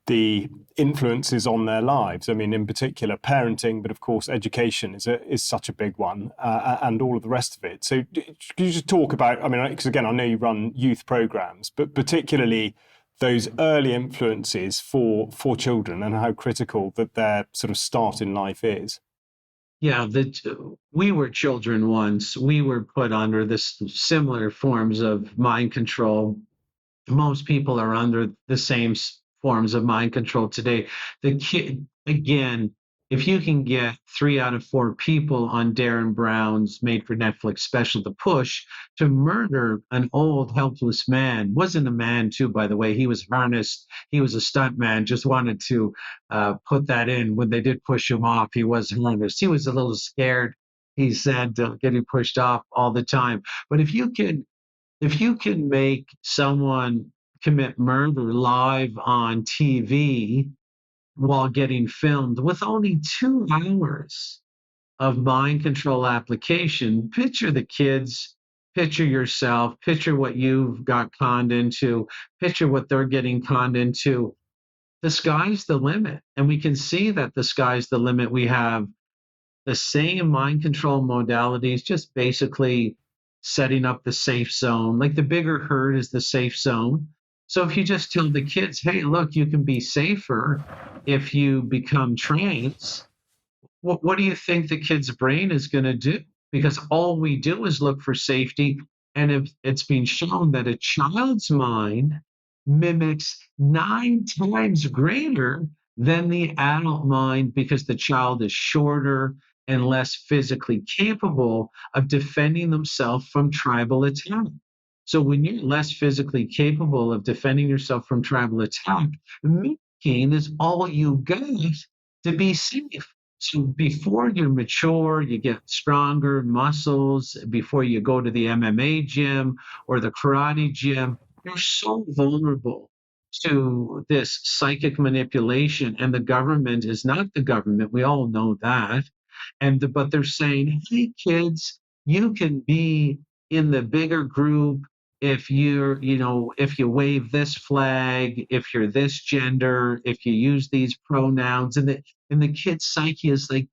the influences on their lives. I mean, in particular, parenting, but of course, education is such a big one, and all of the rest of it. So, could you just talk about? I mean, because again, I know you run youth programs, but particularly those early influences for children and how critical that their sort of start in life is. Yeah, we were children once. We were put under this similar forms of mind control. Most people are under the same forms of mind control today. The kid, again, if you can get 3 out of 4 people on Darren Brown's made for Netflix special, The Push, to murder an old, helpless man, wasn't a man, too, by the way. He was harnessed. He was a stunt man. Just wanted to put that in. When they did push him off, he was harnessed. He was a little scared. He said, getting pushed off all the time. But if you can make someone commit murder live on TV while getting filmed with only 2 hours of mind control application, picture the kids, picture yourself, picture what you've got conned into, picture what they're getting conned into. The sky's the limit. And we can see that the sky's the limit. We have the same mind control modalities, just basically setting up the safe zone. Like the bigger herd is the safe zone. So if you just tell the kids, hey, look, you can be safer if you become trans, what do you think the kid's brain is going to do? Because all we do is look for safety. And if it's been shown that a child's mind mimics 9 times greater than the adult mind because the child is shorter and less physically capable of defending themselves from tribal attack. So when you're less physically capable of defending yourself from tribal attack, mimicking is all you got to be safe. So before you're mature, you get stronger muscles, before you go to the MMA gym or the karate gym, you're so vulnerable to this psychic manipulation. And the government is not the government. We all know that. But they're saying, hey kids, you can be in the bigger group if if you wave this flag, if you're this gender, if you use these pronouns. And the kid's psyche is like,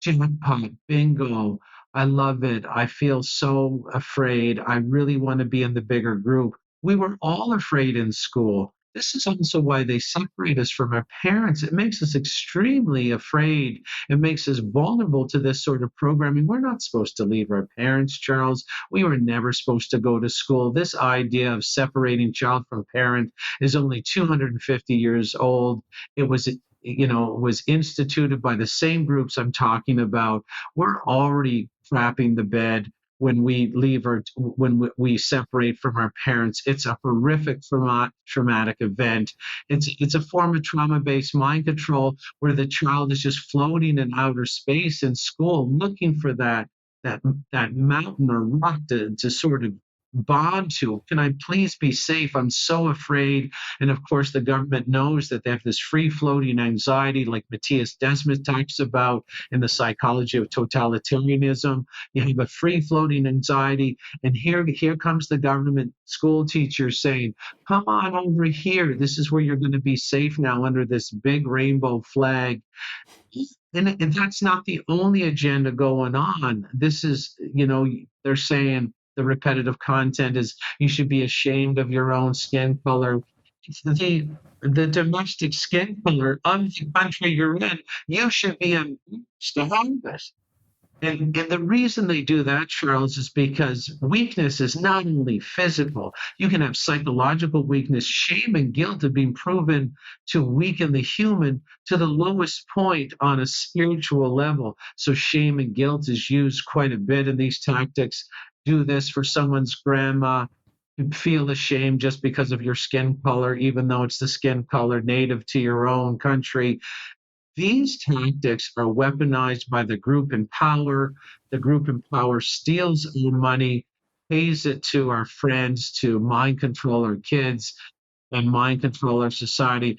Jackpot, bingo. I love it. I feel so afraid. I really want to be in the bigger group. We were all afraid in school. This is also why they separate us from our parents. It makes us extremely afraid. It makes us vulnerable to this sort of programming. We're not supposed to leave our parents, Charles. We were never supposed to go to school. This idea of separating child from parent is only 250 years old. It was was instituted by the same groups I'm talking about. We're already crapping the bed when we leave our when we separate from our parents. It's a horrific traumatic event. It's a form of trauma-based mind control where the child is just floating in outer space in school looking for that that mountain or rock to sort of bond to. Can I please be safe? I'm so afraid. And of course, the government knows that they have this free floating anxiety, like Matthias Desmet talks about in the psychology of totalitarianism. You have a free floating anxiety. And here comes the government school teacher saying, come on over here. This is where you're going to be safe now under this big rainbow flag. And that's not the only agenda going on. This is, they're saying the repetitive content is you should be ashamed of your own skin color. It's the domestic skin color of the country you're in. You should be embarrassed to have this. And the reason they do that, Charles, is because weakness is not only physical, you can have psychological weakness. Shame and guilt have been proven to weaken the human to the lowest point on a spiritual level. So, shame and guilt is used quite a bit in these tactics. Do this for someone's grandma. Feel ashamed just because of your skin color, even though it's the skin color native to your own country. These tactics are weaponized by the group in power. The group in power steals our money, pays it to our friends to mind control our kids and mind control our society.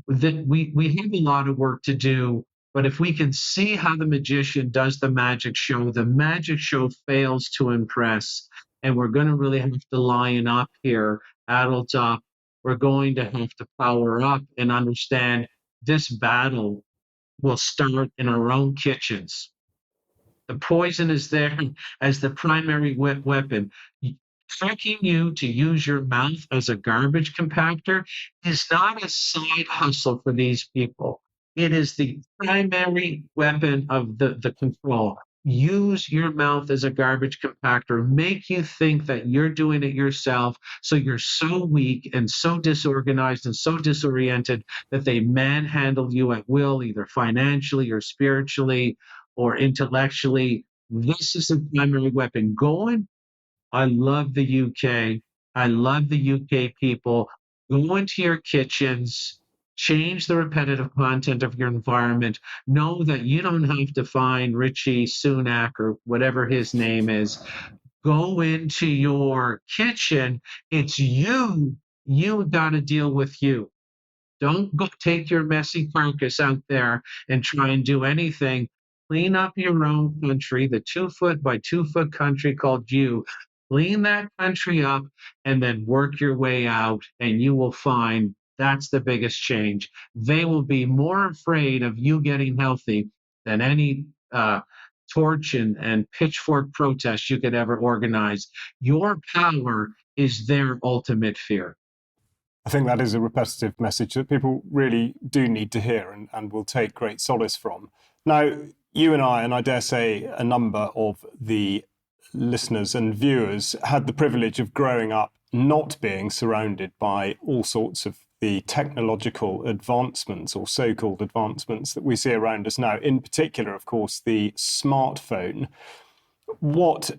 That we have a lot of work to do, but if we can see how the magician does the magic show fails to impress. And we're going to really have to lion up here, adult up. We're going to have to power up and understand this battle will start in our own kitchens. The poison is there as the primary weapon. Tricking you to use your mouth as a garbage compactor is not a side hustle for these people. It is the primary weapon of the control. Use your mouth as a garbage compactor, make you think that you're doing it yourself. So you're so weak and so disorganized and so disoriented that they manhandle you at will, either financially or spiritually or intellectually. This is the primary weapon. I love the UK. I love the UK people. Go into your kitchens, change the repetitive content of your environment. Know that you don't have to find Richie Sunak or whatever his name is. Go into your kitchen. It's you. You got to deal with you. Don't go take your messy carcass out there and try and do anything. Clean up your own country, the 2 foot by 2 foot country called you. Clean that country up and then work your way out, and you will find that's the biggest change. They will be more afraid of you getting healthy than any torch and pitchfork protest you could ever organize. Your power is their ultimate fear. I think that is a repetitive message that people really do need to hear and will take great solace from. Now, you and I dare say a number of the listeners and viewers had the privilege of growing up not being surrounded by all sorts of the technological advancements or so-called advancements that we see around us now, in particular, of course, the smartphone. What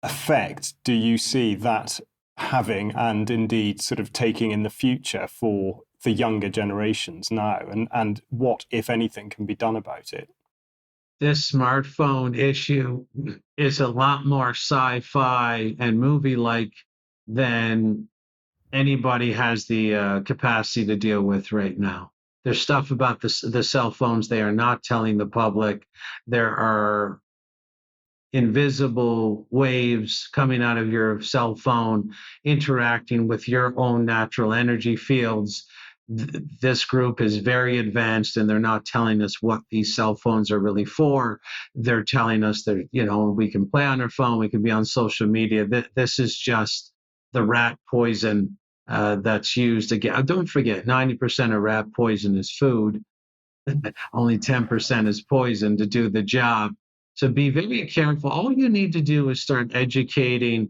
effect do you see that having and indeed sort of taking in the future for the younger generations now, and what, if anything, can be done about it? This smartphone issue is a lot more sci-fi and movie-like than anybody has the capacity to deal with right now. There's stuff about the cell phones they are not telling the public. There are invisible waves coming out of your cell phone interacting with your own natural energy fields this group is very advanced and they're not telling us what these cell phones are really for. They're telling us that, we can play on our phone, we can be on social media. This is just the rat poison that's used again. Don't forget, 90% of rat poison is food. Only 10% is poison to do the job. So be very careful. All you need to do is start educating.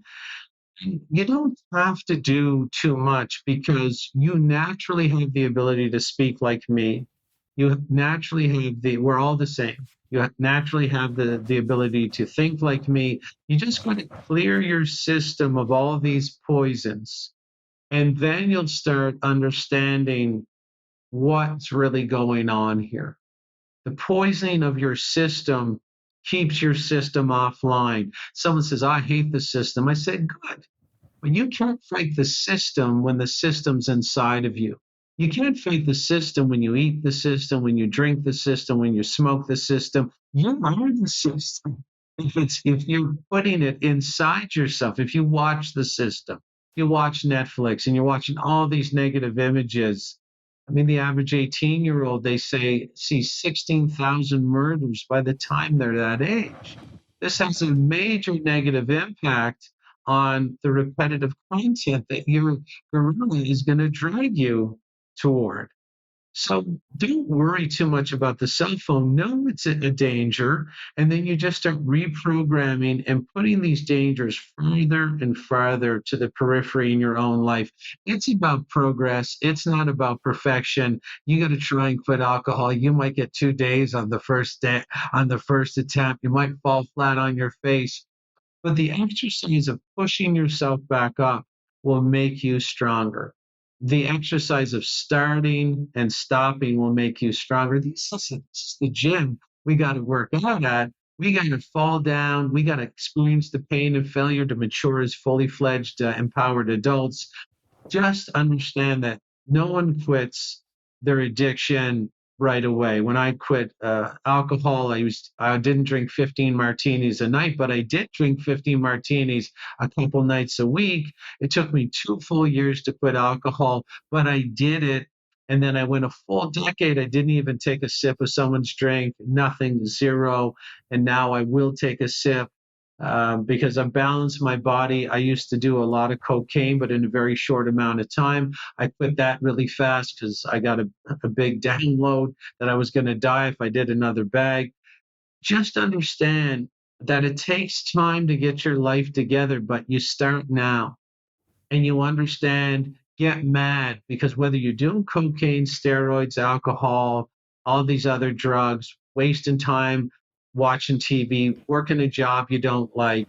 You don't have to do too much because you naturally have the ability to speak like me. You naturally have we're all the same. Naturally have the ability to think like me. You just got to clear your system of all of these poisons. And then you'll start understanding what's really going on here. The poisoning of your system keeps your system offline. Someone says, I hate the system. I said, good. But you can't fight the system when the system's inside of you. You can't fight the system when you eat the system, when you drink the system, when you smoke the system. You are the system. If you're putting it inside yourself, if you watch the system, you watch Netflix and you're watching all these negative images. I mean, the average 18-year-old, they say, sees 16,000 murders by the time they're that age. This has a major negative impact on the repetitive content that your gorilla is going to drag you toward. So don't worry too much about the cell phone. Know it's a danger, and then you just start reprogramming and putting these dangers further and farther to the periphery in your own life. It's about progress. It's not about perfection. You got to try and quit alcohol. You might get 2 days on the first day, on the first attempt. You might fall flat on your face. But the exercise of pushing yourself back up will make you stronger. The exercise of starting and stopping will make you stronger. This is the gym we got to work out at. We got to fall down. We got to experience the pain and failure to mature as fully fledged, empowered adults. Just understand that no one quits their addiction right away. When I quit alcohol, I didn't drink 15 martinis a night, but I did drink 15 martinis a couple nights a week. It took me 2 full years to quit alcohol, but I did it. And then I went a full decade. I didn't even take a sip of someone's drink, nothing, zero. And now I will take a sip because I balanced my body. I used to do a lot of cocaine, but in a very short amount of time. I quit that really fast because I got a big download that I was going to die if I did another bag. Just understand that it takes time to get your life together, but you start now and you understand, get mad because whether you're doing cocaine, steroids, alcohol, all these other drugs, wasting time watching TV, working a job you don't like,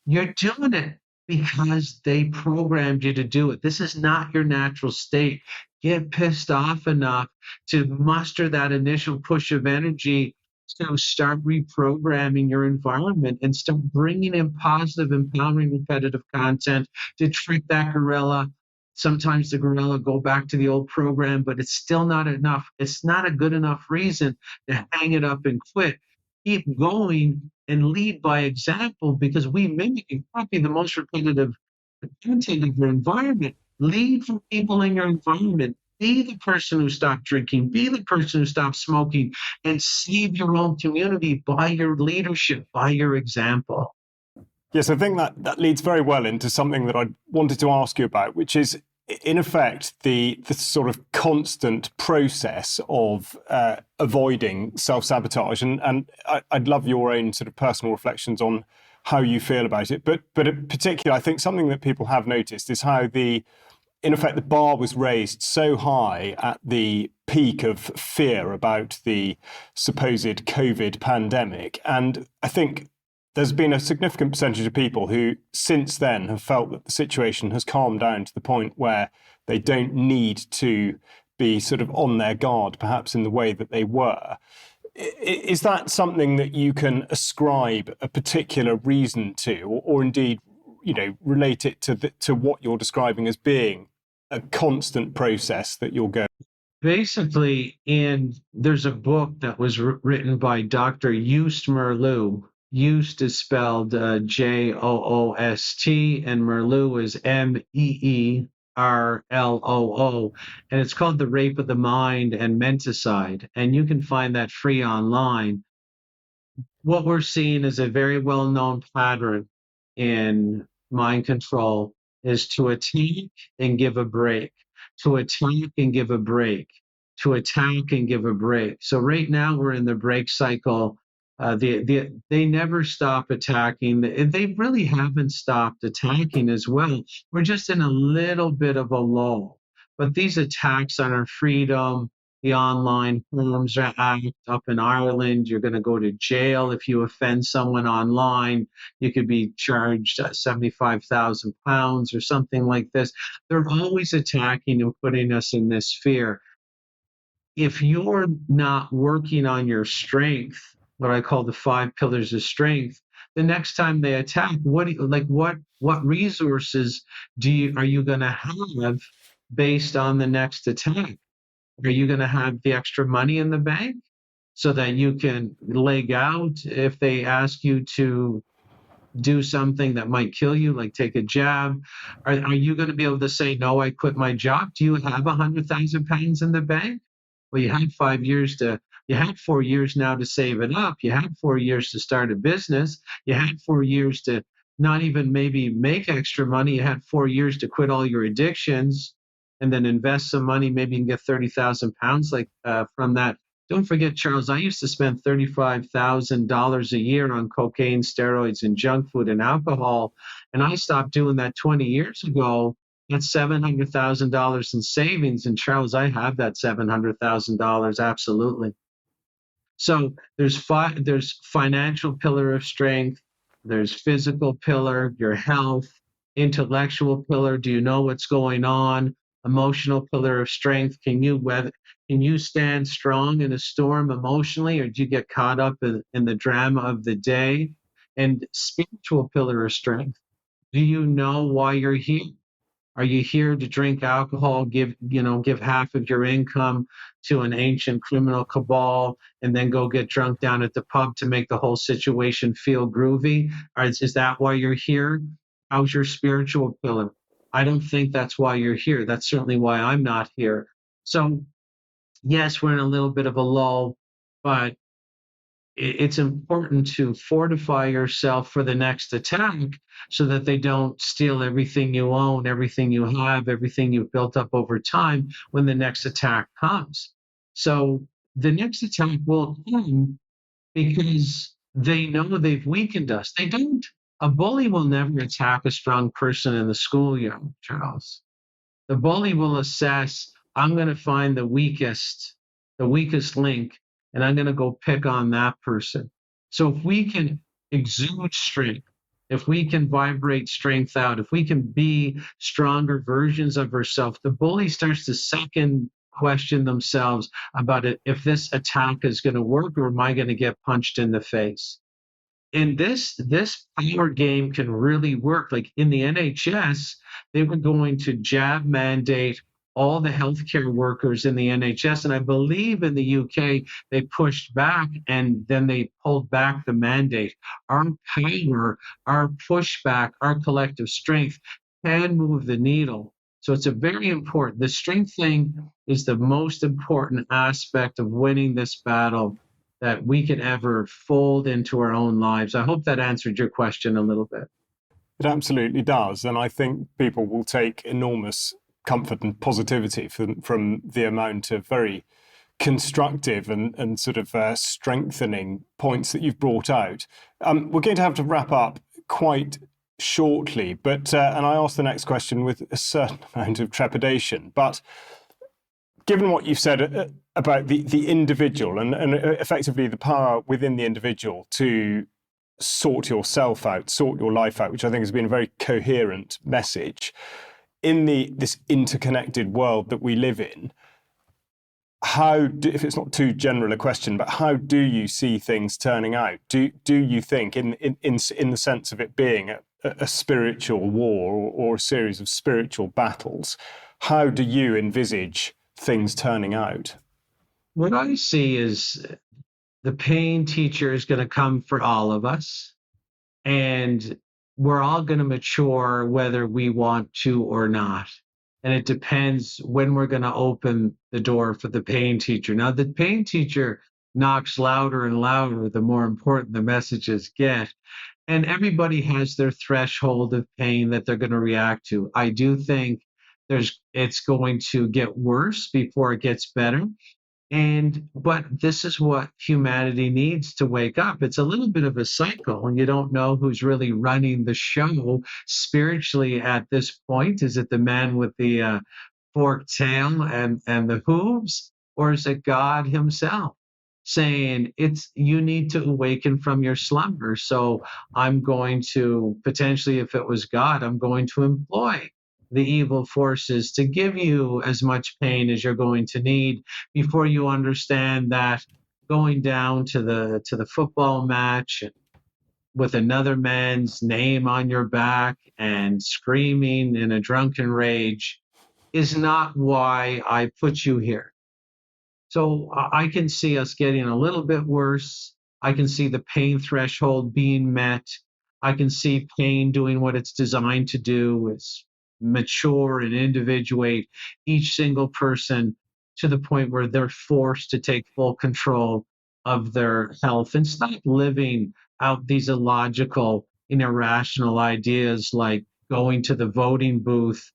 you're doing it because they programmed you to do it. This is not your natural state. Get pissed off enough to muster that initial push of energy to start reprogramming your environment and start bringing in positive, empowering, repetitive content to trick that gorilla. Sometimes the gorilla go back to the old program, but it's still not enough. It's not a good enough reason to hang it up and quit. Keep going and lead by example because we mimic and copy the most repetitive content of your environment. Lead for people in your environment. Be the person who stopped drinking. Be the person who stopped smoking and save your own community by your leadership, by your example. Yes, I think that leads very well into something that I wanted to ask you about, which is, in effect, the sort of constant process of avoiding self-sabotage. And I'd love your own sort of personal reflections on how you feel about it. But particularly, I think something that people have noticed is how in effect, the bar was raised so high at the peak of fear about the supposed COVID pandemic. And I think there's been a significant percentage of people who since then have felt that the situation has calmed down to the point where they don't need to be sort of on their guard, perhaps in the way that they were. Is that something that you can ascribe a particular reason to, or indeed, relate it to what you're describing as being a constant process that you're going? Basically, there's a book that was written by Dr. Joost Merleau. Joost is spelled Joost, and Merleau is Mee. RLOO, and it's called The Rape of the Mind and Menticide. And you can find that free online. What we're seeing is a very well known pattern in mind control is to attack and give a break, to attack and give a break, to attack and give a break. So right now we're in the break cycle. They never stop attacking. They really haven't stopped attacking as well. We're just in a little bit of a lull. But these attacks on our freedom, the Online Harms Act up in Ireland. You're going to go to jail if you offend someone online. You could be charged £75,000 or something like this. They're always attacking and putting us in this fear. If you're not working on your strength, what I call the 5 pillars of strength, the next time they attack, what resources are you going to have based on the next attack? Are you going to have the extra money in the bank so that you can leg out if they ask you to do something that might kill you, like take a jab? Are you going to be able to say, no, I quit my job? Do you have £100,000 in the bank? Well, you had 4 years now to save it up. You had 4 years to start a business. You had 4 years to not even maybe make extra money. You had 4 years to quit all your addictions and then invest some money. Maybe you can get £30,000 from that. Don't forget, Charles, I used to spend $35,000 a year on cocaine, steroids, and junk food and alcohol. And I stopped doing that 20 years ago. That's $700,000 in savings. And Charles, I have that $700,000. Absolutely. So there's financial pillar of strength, there's physical pillar, your health, intellectual pillar, do you know what's going on? Emotional pillar of strength, can you stand strong in a storm emotionally, or do you get caught up in the drama of the day? And spiritual pillar of strength, do you know why you're here? Are you here to drink alcohol, give half of your income to an ancient criminal cabal, and then go get drunk down at the pub to make the whole situation feel groovy? Or is that why you're here? How's your spiritual pillar? I don't think that's why you're here. That's certainly why I'm not here. So, yes, we're in a little bit of a lull, but it's important to fortify yourself for the next attack so that they don't steal everything you own, everything you have, everything you've built up over time when the next attack comes. So the next attack will come because they know they've weakened us. They don't. A bully will never attack a strong person in the schoolyard, Charles. The bully will assess, I'm going to find the weakest link, and I'm going to go pick on that person. So if we can exude strength, if we can vibrate strength out, if we can be stronger versions of ourselves, the bully starts to second question themselves about it, if this attack is going to work, or am I going to get punched in the face? And this power game can really work. Like in the NHS, they were going to jab mandate all the healthcare workers in the NHS. And I believe in the UK, they pushed back and then they pulled back the mandate. Our power, our pushback, our collective strength can move the needle. So it's a very important, the strength thing is the most important aspect of winning this battle that we can ever fold into our own lives. I hope that answered your question a little bit. It absolutely does. And I think people will take enormous comfort and positivity from the amount of very constructive and sort of strengthening points that you've brought out. We're going to have to wrap up quite shortly, but and I ask the next question with a certain amount of trepidation, but given what you've said about the individual and effectively the power within the individual to sort yourself out, sort your life out, which I think has been a very coherent message in this interconnected world that we live in, if it's not too general a question, but how do you see things turning out? Do you think, in the sense of it being a spiritual war or a series of spiritual battles, how do you envisage things turning out? What I see is the pain teacher is going to come for all of us, and we're all going to mature whether we want to or not. and it depends when we're going to open the door for the pain teacher. Now, the pain teacher knocks louder and louder the more important the messages get. And everybody has their threshold of pain that they're going to react to. I do think it's going to get worse before it gets better. But this is what humanity needs to wake up. It's a little bit of a cycle, and you don't know who's really running the show spiritually at this point. Is it the man with the forked tail and the hooves, or is it God Himself saying it's you need to awaken from your slumber? So I'm going to potentially, if it was God, I'm going to employ the evil forces to give you as much pain as you're going to need before you understand that going down to the football match with another man's name on your back and screaming in a drunken rage is not why I put you here. So I can see us getting a little bit worse. I can see the pain threshold being met. I can see pain doing what it's designed to do, is mature and individuate each single person to the point where they're forced to take full control of their health and stop living out these illogical and irrational ideas like going to the voting booth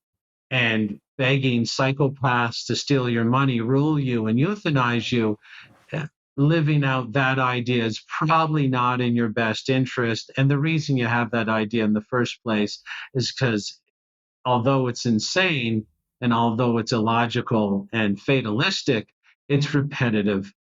and begging psychopaths to steal your money, rule you, and euthanize you. Living out that idea is probably not in your best interest. And the reason you have that idea in the first place is because although it's insane and although it's illogical and fatalistic, it's repetitive.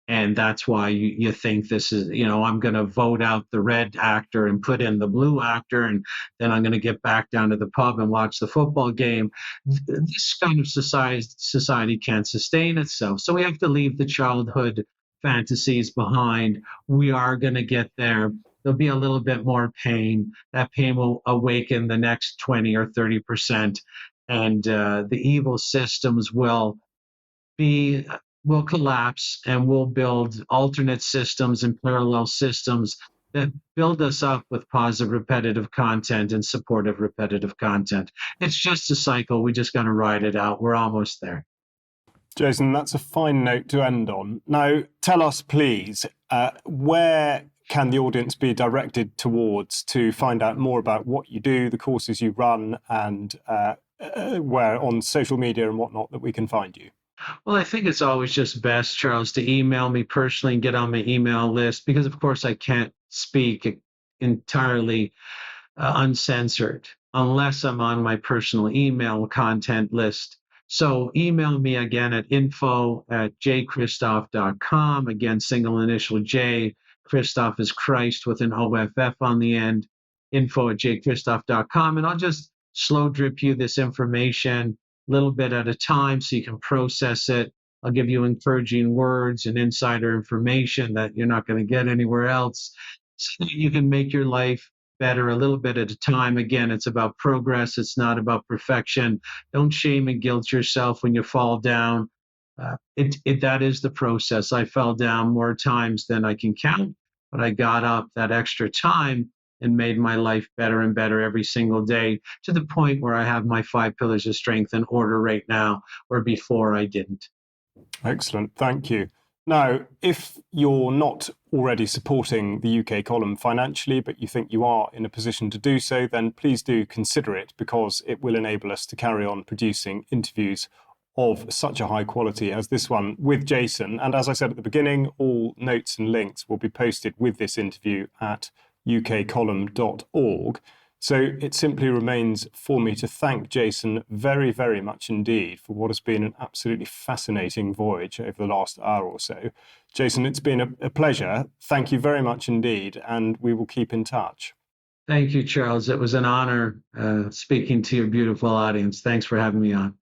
And that's why you think this is, I'm going to vote out the red actor and put in the blue actor, and then I'm going to get back down to the pub and watch the football game. This kind of society can't sustain itself. So we have to leave the childhood fantasies behind. We are going to get there. There'll be a little bit more pain. That pain will awaken the next 20 or 30%. And the evil systems be will collapse, and we'll build alternate systems and parallel systems that build us up with positive repetitive content and supportive repetitive content. It's just a cycle. We just got to ride it out. We're almost there. Jason, that's a fine note to end on. Now, tell us, please, where can the audience be directed towards to find out more about what you do, the courses you run, and where on social media and whatnot that we can find you? Well, I think it's always just best, Charles, to email me personally and get on my email list because, of course, I can't speak entirely uncensored unless I'm on my personal email content list. So email me again at info@jchristoff.com. Again, single initial J. Christoff is Christ with an OFF on the end. info@jchristoff.com. And I'll just slow drip you this information little bit at a time so you can process it. I'll give you encouraging words and insider information that you're not going to get anywhere else so that you can make your life better a little bit at a time. Again, it's about progress. It's not about perfection. Don't shame and guilt yourself when you fall down. That is the process. I fell down more times than I can count, but I got up that extra time and made my life better and better every single day to the point where I have my 5 pillars of strength in order right now, where before I didn't. Excellent. Thank you. Now, if you're not already supporting the UK column financially, but you think you are in a position to do so, then please do consider it because it will enable us to carry on producing interviews of such a high quality as this one with Jason. And as I said at the beginning, all notes and links will be posted with this interview at ukcolumn.org. So it simply remains for me to thank Jason very, very much indeed for what has been an absolutely fascinating voyage over the last hour or so. Jason, it's been a pleasure. Thank you very much indeed, and we will keep in touch. Thank you, Charles. It was an honor speaking to your beautiful audience. Thanks for having me on.